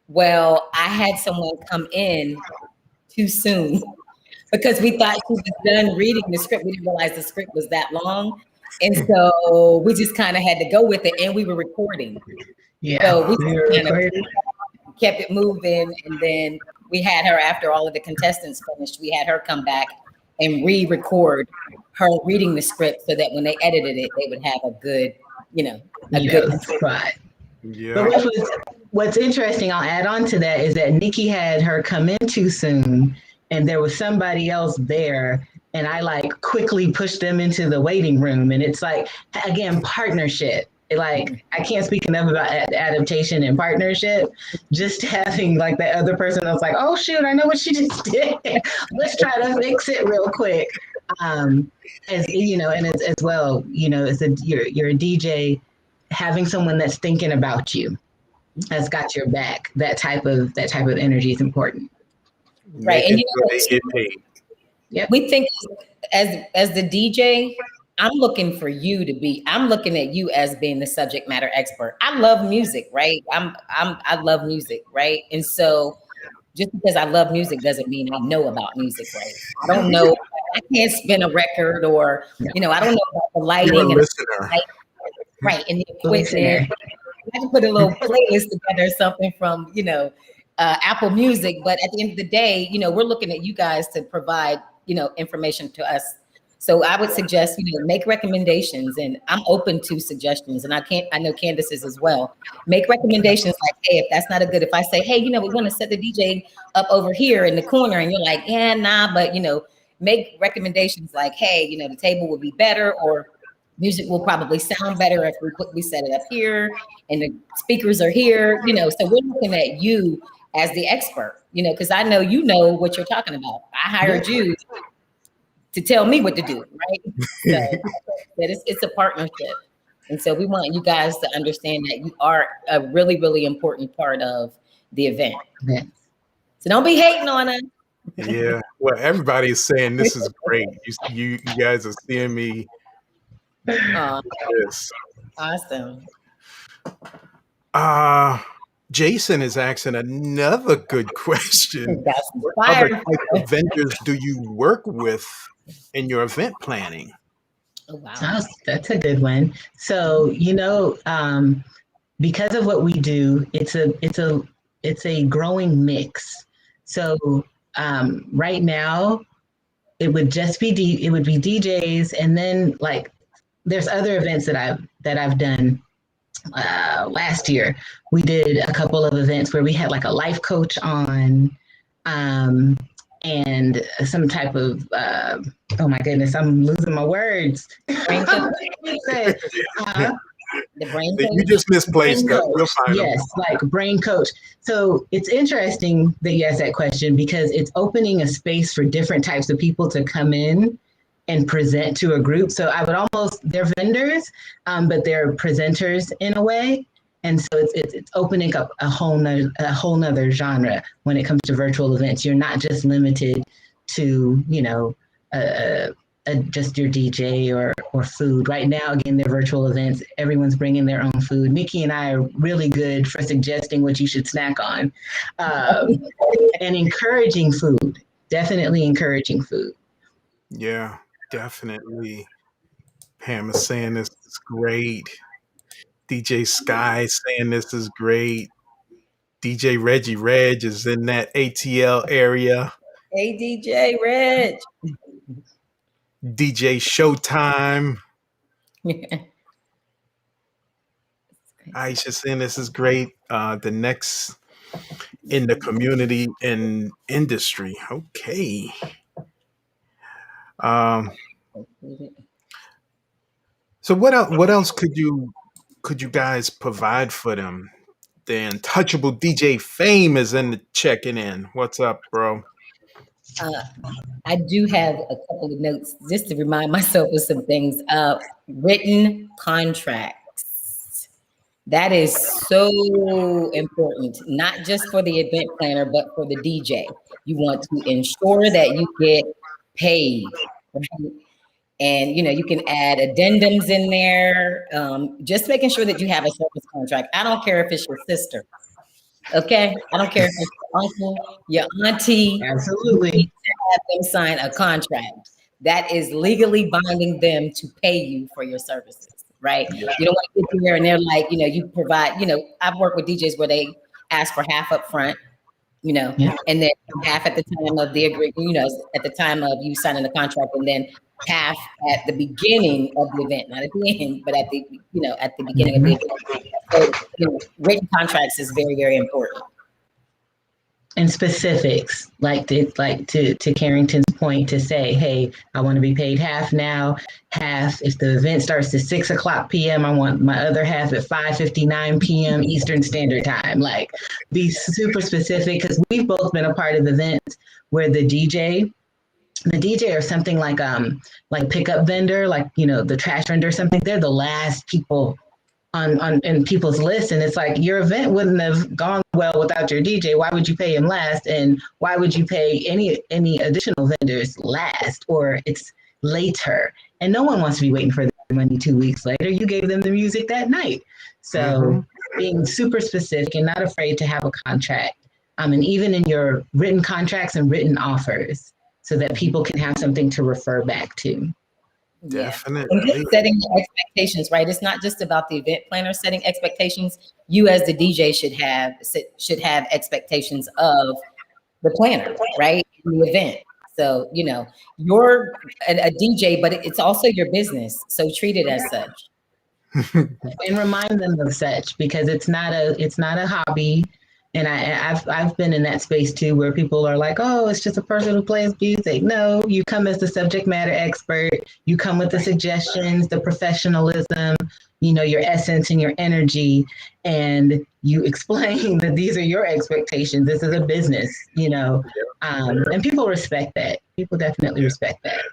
Well, I had someone come in too soon because we thought she was done reading the script. We didn't realize the script was that long. And so we just kind of had to go with it, and we were recording. Yeah. So we kind of kept it moving. And then we had her, after all of the contestants finished, we had her come back and re-record her reading the script so that when they edited it, they would have a good, good spot. Yeah. But what's interesting, I'll add on to that, is that Nikki had her come in too soon, and there was somebody else there, and I quickly pushed them into the waiting room. And it's again, partnership. I can't speak enough about adaptation and partnership. Just having that other person that's like, oh shoot, I know what she just did. Let's try to fix it real quick. As and as well, as you're a DJ, having someone that's thinking about you, has got your back. That type of energy is important. Right. And yep. We think as the DJ, I'm looking at you as being the subject matter expert. I love music, right? I love music, right? And so just because I love music doesn't mean I know about music, right? I don't know. I can't spin a record, or, I don't know about the lighting and right, and the equipment. I can put a little playlist together, something from, Apple Music. But at the end of the day, we're looking at you guys to provide, information to us. So I would suggest, make recommendations, and I'm open to suggestions. And I know Candyce is as well. Make recommendations like, hey, if I say, hey, we want to set the DJ up over here in the corner, and you're like, yeah, nah, but, make recommendations like, hey, the table would be better, or music will probably sound better if we set it up here and the speakers are here, so we're looking at you as the expert, because I know what you're talking about. I hired you to tell me what to do, right? So it's a partnership. And so we want you guys to understand that you are a really, really important part of the event. Yeah. So don't be hating on us. Yeah. Well, everybody is saying this is great. You guys are seeing me. Yes. Awesome. Jason is asking another good question. What other type of vendors do you work with in your event planning? Oh, wow. That's a good one. So, because of what we do, it's a growing mix. So right now it would be DJs, and then there's other events that I've done. Last year we did a couple of events where we had a life coach on, and some type of oh my goodness, I'm losing my words. The brain coach. You just misplaced that. We'll find yes, brain coach. So it's interesting that you asked that question, because it's opening a space for different types of people to come in and present to a group. So I would they're vendors, but they're presenters in a way. And so it's opening up a whole nother genre when it comes to virtual events. You're not just limited to, just your DJ or food. Right now, again, they're virtual events. Everyone's bringing their own food. Nikki and I are really good for suggesting what you should snack on, and encouraging food. Definitely encouraging food. Yeah, definitely. Pam is saying this is great. DJ Sky saying this is great. DJ Reggie Reg is in that ATL area. Hey, DJ Reg. DJ Showtime. Aisha saying this is great. The next in the community and industry. Okay. So what else could you guys provide for them? The Untouchable DJ Fame is in the checking in. What's up, bro? I do have a couple of notes just to remind myself of some things. Written contracts. That is so important, not just for the event planner, but for the DJ. You want to ensure that you get paid, right? And you can add addendums in there. Just making sure that you have a service contract. I don't care if it's your sister. Okay, I don't care if it's your uncle, your auntie. Absolutely. You need to have them sign a contract that is legally binding them to pay you for your services, right? Yeah. You don't want to get there and they're like, you provide. I've worked with DJs where they ask for half up front, yeah. And then half at the time of the agreement, at the time of you signing the contract, and then half at the beginning of the event, not at the end, but at the beginning of the event. So, written contracts is very, very important. And specifics, like to Carrington's point, to say, hey, I want to be paid half now, half if the event starts at 6:00 p.m. I want my other half at 5:59 p.m. Eastern Standard Time. Like, be super specific, because we've both been a part of events where the DJ or something like pickup vendor, like the trash vendor or something, they're the last people on in people's list, and it's like, your event wouldn't have gone well without your DJ. Why would you pay him last? And why would you pay any additional vendors last, or it's later? And no one wants to be waiting for their money 2 weeks later. You gave them the music that night. So being super specific and not afraid to have a contract, and even in your written contracts and written offers, so that people can have something to refer back to. Definitely. And just setting the expectations, right? It's not just about the event planner setting expectations. You as the DJ should have expectations of the planner, right? In the event. So, you're a DJ, but it's also your business. So treat it as such. And remind them of such, because it's not a hobby. And I've been in that space too, where people are like, oh, it's just a person who plays music. No, you come as the subject matter expert. You come with the suggestions, the professionalism, your essence and your energy, and you explain that these are your expectations. This is a business, and people respect that. People definitely respect that.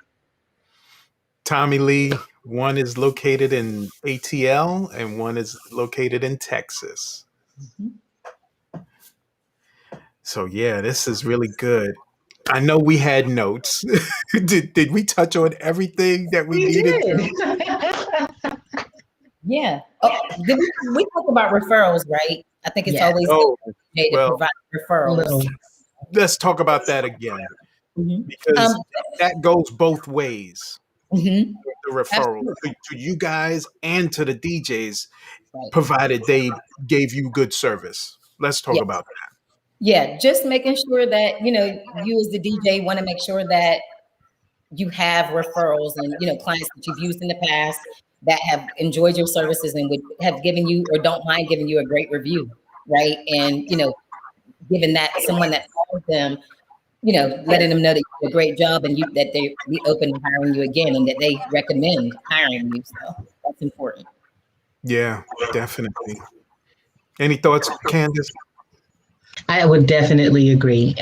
Tommy Lee, one is located in ATL and one is located in Texas. Mm-hmm. So yeah, this is really good. I know we had notes. did we touch on everything that we needed? Yeah. Oh, we talk about referrals, right? I think it's always to provide referrals. Let's talk about that again, because that goes both ways. The referral to you guys and to the DJs, provided they gave you good service. Let's talk about that. Yeah, just making sure that, you as the DJ want to make sure that you have referrals and, clients that you've used in the past that have enjoyed your services and would have given you or don't mind giving you a great review, right? And, given that someone that calls them, letting them know that you did a great job and that they be open to hiring you again and that they recommend hiring you. So that's important. Yeah, definitely. Any thoughts, Candice? I would definitely agree.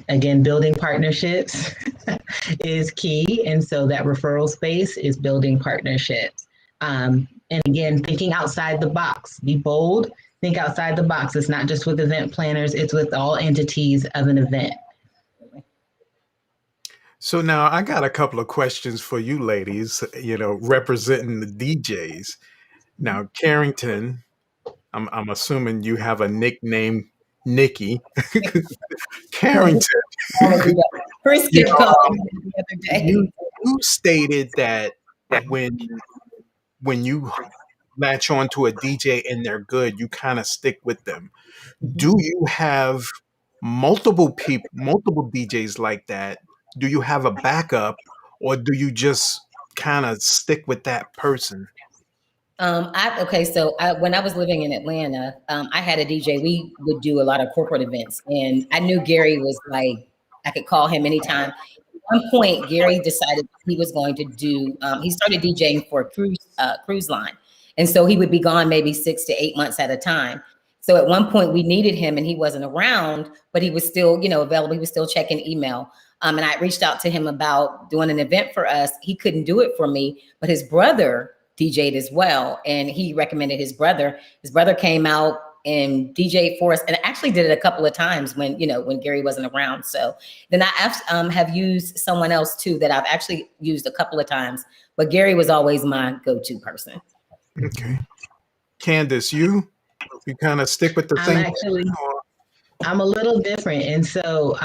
Again, building partnerships is key. And so that referral space is building partnerships. And again, thinking outside the box. Be bold, think outside the box. It's not just with event planners, it's with all entities of an event. So now I got a couple of questions for you ladies, representing the DJs. Now, Carrington, I'm assuming you have a nickname, Nikki. Carrington, Chris you kept know, calling me the other day. you stated that when you latch on to a DJ and they're good, you kind of stick with them. Do you have multiple DJs like that? Do you have a backup, or do you just kind of stick with that person? When I was living in Atlanta, I had a DJ. We would do a lot of corporate events, and I knew Gary was like, I could call him anytime. At one point, Gary decided he was going to do. He started DJing for a cruise line, and so he would be gone maybe 6 to 8 months at a time. So at one point, we needed him, and he wasn't around, but he was still, available. He was still checking email. And I reached out to him about doing an event for us. He couldn't do it for me, but his brother DJ'd as well, and he recommended his brother. His brother came out and DJ'd for us, and actually did it a couple of times when Gary wasn't around. So then I have used someone else too that I've actually used a couple of times, but Gary was always my go-to person. Okay, Candice, you kind of stick with the thing. I'm a little different, and so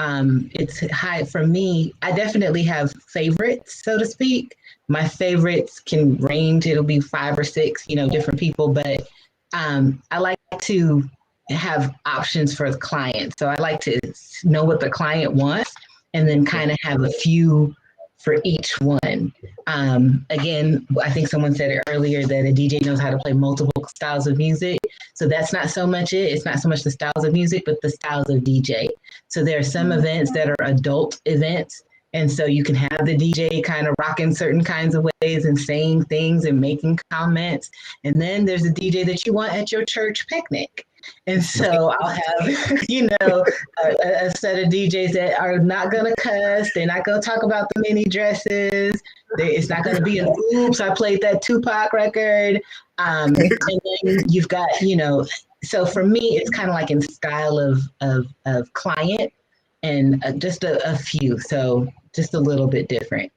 it's high for me. I definitely have favorites, so to speak. My favorites can range; it'll be 5 or 6, different people. But I like to have options for the client, so I like to know what the client wants, and then kind of have a few for each one. Again, I think someone said it earlier that a DJ knows how to play multiple styles of music. So that's not so much it. It's not so much the styles of music, but the styles of DJ. So there are some events that are adult events. And so you can have the DJ kind of rocking certain kinds of ways and saying things and making comments. And then there's a DJ that you want at your church picnic. And so I'll have, a set of DJs that are not going to cuss. They're not going to talk about the mini dresses. It's not going to be an oops, I played that Tupac record. And then you've got, so for me, it's kind of like in style of client and just a few. So just a little bit different.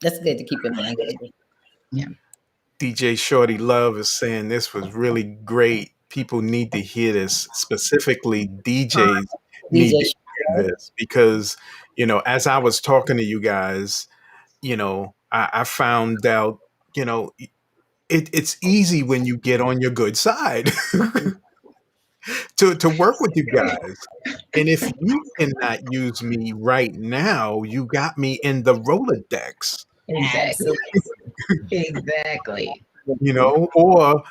That's good to keep in mind. Yeah. DJ Shorty Love is saying this was really great. People need to hear this. Specifically, DJs need to hear this because, as I was talking to you guys, I found out, it's easy when you get on your good side to work with you guys. And if you cannot use me right now, you got me in the Rolodex. Exactly. Exactly. Or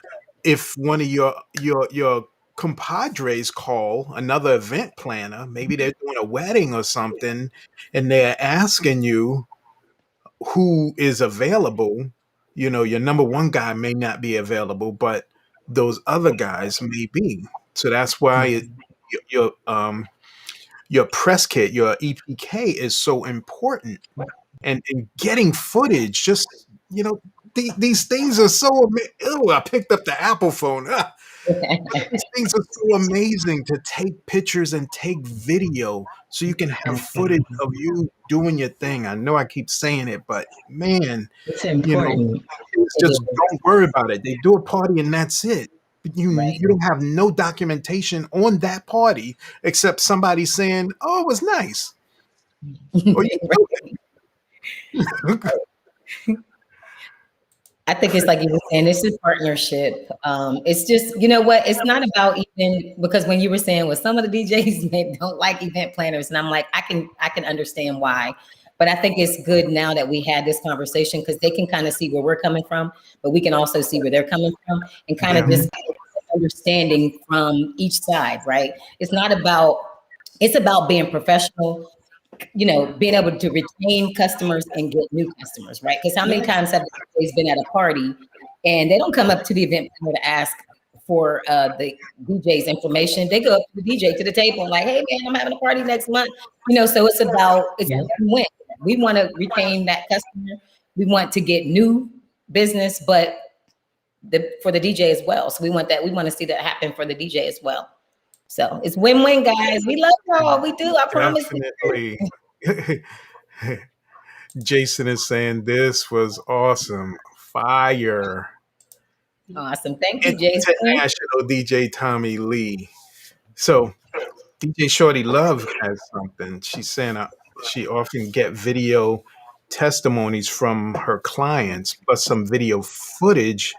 if one of your compadres call another event planner, maybe they're doing a wedding or something, and they're asking you who is available, your number one guy may not be available, but those other guys may be. So that's why your press kit, your EPK is so important. And getting footage, just, these things are so amazing. I picked up the Apple phone. These things are so amazing to take pictures and take video so you can have footage of you doing your thing. I know I keep saying it, but man, it's important. Just don't worry about it. They do a party and that's it. You don't have no documentation on that party except somebody saying, "Oh, it was nice." I think it's like you were saying, this is partnership. It's just, it's not about even, because when you were saying, well, some of the DJs don't like event planners, and I'm like, I can understand why. But I think it's good now that we had this conversation because they can kind of see where we're coming from, but we can also see where they're coming from and kind of just understanding from each side, right? It's about being professional, being able to retain customers and get new customers, right? Because how many times have they been at a party and they don't come up to the event planner to ask for the DJ's information? They go up to the DJ, to the table, and like, "Hey man, I'm having a party next month." So it's a win. We want to retain that customer. We want to get new business, but for the DJ as well. So we want to see that happen for the DJ as well. So it's win-win, guys. We love y'all. We do. I promise. Definitely. Jason is saying this was awesome. Fire. Awesome. Thank you, Jason. International DJ Tommy Lee. So DJ Shorty Love has something. She's saying she often get video testimonies from her clients, but some video footage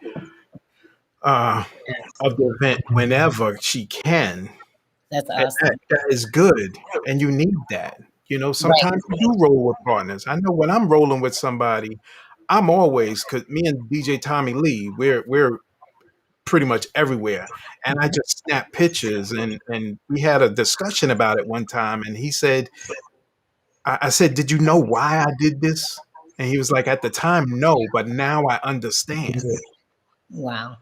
uh, of the event whenever she can. That's And awesome. that is good, and you need that. You know, Right. sometimes you do roll with partners. I know when I'm rolling with somebody, I'm always because me and DJ Tommy Lee, we're pretty much everywhere, and I just snap pictures. And we had a discussion about it one time, and he said, I said, "Did you know why I did this?" And he was like, "At the time, no, but now I understand." Wow.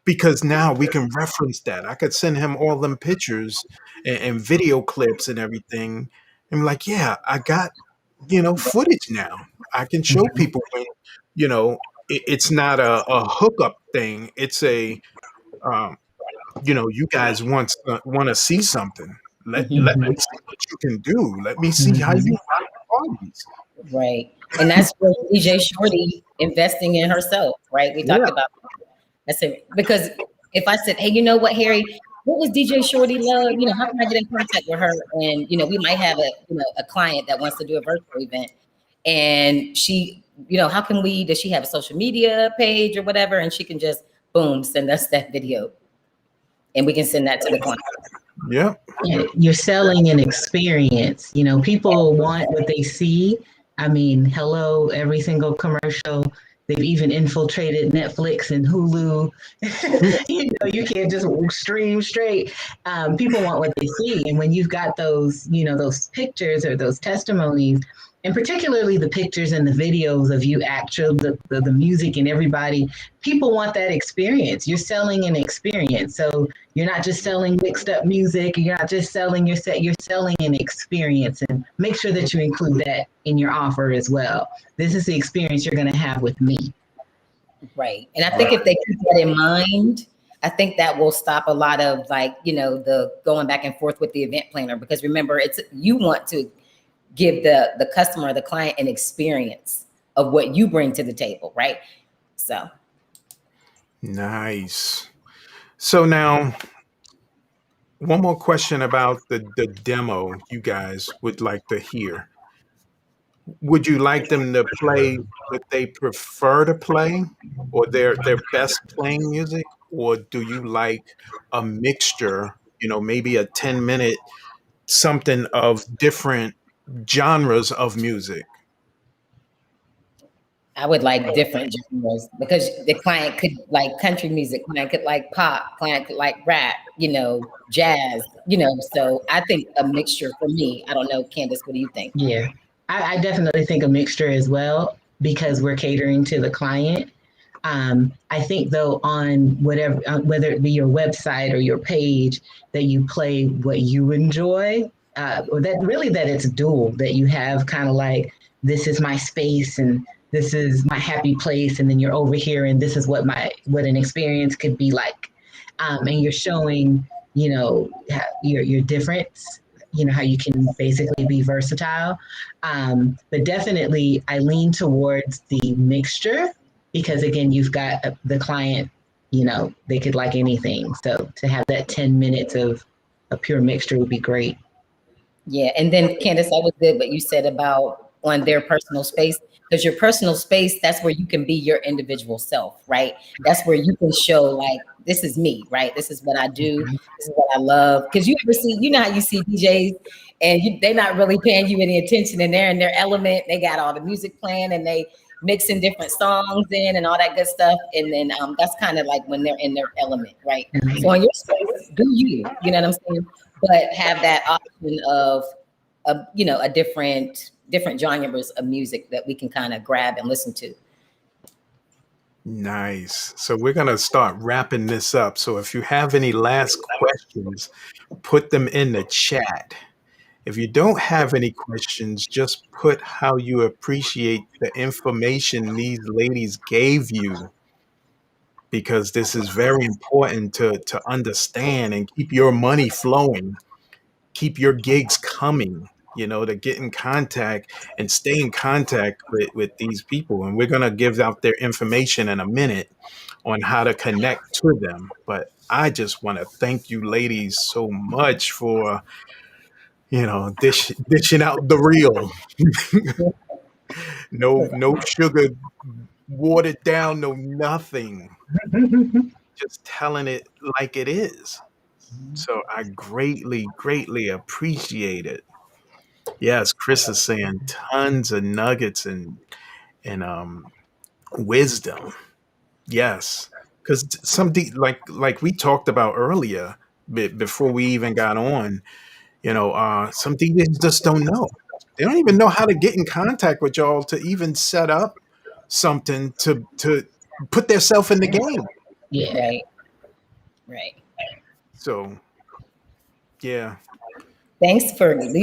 Because now we can reference that. I could send him all them pictures and video clips and everything. And be like, yeah, I got, footage now. I can show people when, it's not a hookup thing. It's um, you guys want to see something. Let me see what you can do. Let me see how you run parties. Right. And that's where DJ Shorty investing in herself, right? We talked Yeah. about that. That's it. Because if I said, hey, you know what, Harry, what was DJ Shorty love? How can I get in contact with her? And we might have a client that wants to do a virtual event. And she, how can does she have a social media page or whatever? And she can just boom, send us that video. And we can send that to the client. Yeah. You're selling an experience. People want what they see. I mean, hello, every single commercial. They've even infiltrated Netflix and Hulu. You can't just stream straight. People want what they see. And when you've got those, those pictures or those testimonies, and particularly the pictures and the videos of you the music and everybody, people want that experience. You're selling an experience. So you're not just selling mixed up music. You're not just selling your set. You're selling an experience, and make sure that you include that in your offer as well. This is the experience you're going to have with me. Right. And I think if they keep that in mind, I think that will stop a lot of the going back and forth with the event planner, because remember, you want to give the customer, the client, an experience of what you bring to the table, right? So Nice. So now, one more question about the demo you guys would like to hear. Would you like them to play what they prefer to play, or their best playing music, or do you like a mixture, maybe a 10-minute something of different genres of music? I would like different genres, because the client could like country music, client could like pop, client could like rap, jazz, so I think a mixture for me. I don't know, Candice, what do you think? Yeah, I definitely think a mixture as well, because we're catering to the client. I think though, on whatever, whether it be your website or your page, that you play what you enjoy, or that it's dual, that you have kind of like, this is my space and this is my happy place, and then you're over here and this is what an experience could be like, and you're showing your difference, how you can basically be versatile, but definitely I lean towards the mixture, because again, you've got the client, they could like anything, so to have that 10 minutes of a pure mixture would be great. Yeah, and then Candice, that was good what you said about on their personal space, because your personal space, that's where you can be your individual self, right? That's where you can show like, this is me, right? This is what I do. This is what I love. Because you ever see, how you see DJs and they're not really paying you any attention, and they're in their element. They got all the music playing and they mixing different songs in and all that good stuff. And then that's kind of like when they're in their element, right? So on your space, do you know what I'm saying? But have that option of a different genres of music that we can kind of grab and listen to. Nice. So we're going to start wrapping this up. So if you have any last questions, put them in the chat. If you don't have any questions, just put how you appreciate the information these ladies gave you, because this is very important to understand and keep your money flowing, keep your gigs coming. to get in contact and stay in contact with these people. And we're going to give out their information in a minute on how to connect to them. But I just want to thank you ladies so much for, dishing out the real. No sugar, watered down, no nothing. Just telling it like it is. So I greatly appreciate it. Yes, Chris is saying tons of nuggets and wisdom. Yes, because like we talked about earlier, before we even got on, some DJs just don't know. They don't even know how to get in contact with y'all to even set up something to put themselves in the game. Yeah. Right. So, yeah. These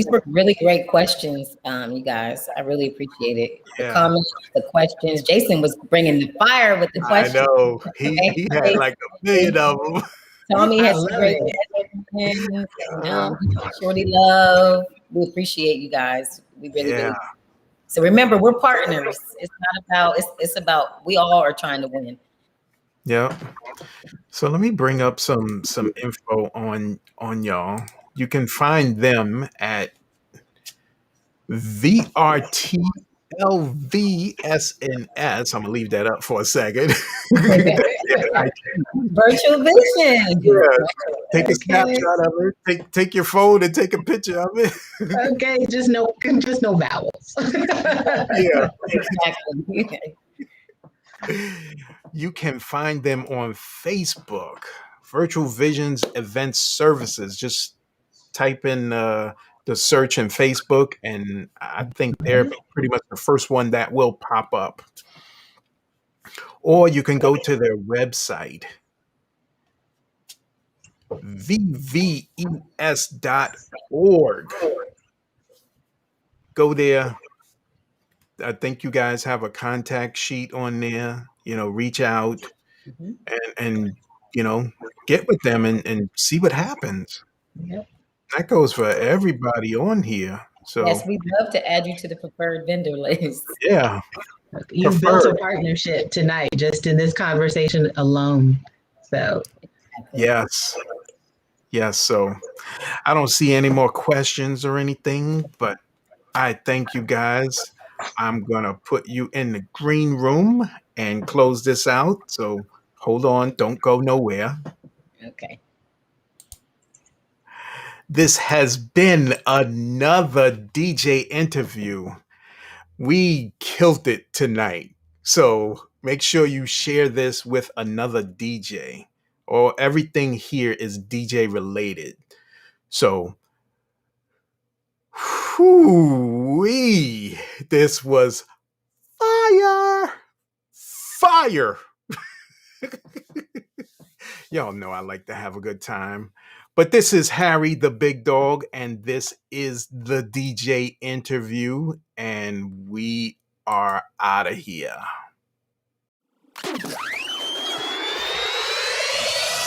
were really great questions, you guys. I really appreciate it. The Yeah. comments, the questions. Jason was bringing the fire with the I questions. know. He had like a million of them. Tommy I has some love great it. questions. Shorty Love. We appreciate you guys. We really, Yeah. really. So remember, we're partners. It's not about. It's about. We all are trying to win. Yeah. So let me bring up some info on y'all. You can find them at VRTLVSNS. I'm gonna leave that up for a second. Virtual vision. Yeah. Take a Okay. snapshot of it. Take your phone and take a picture of it. Okay, just no vowels. Yeah. Exactly. You can find them on Facebook, Virtual Visions Event Services. Just type in the search in Facebook, and I think they're pretty much the first one that will pop up. Or you can go to their website, vves.org. Go there. I think you guys have a contact sheet on there. Reach out and get with them and see what happens. Yep. That goes for everybody on here. So Yes, we'd love to add you to the preferred vendor list. yeah, You've built a partnership tonight just in this conversation alone. So yes. So I don't see any more questions or anything, but I thank you guys. I'm gonna put you in the green room and close this out. So hold on, don't go nowhere. Okay. This has been another DJ interview. We killed it tonight. So make sure you share this with another DJ, or everything here is DJ related. So, whoo-wee, this was fire. Y'all know I like to have a good time. But this is Harry the Big Dog, and this is the DJ interview, and we are out of here.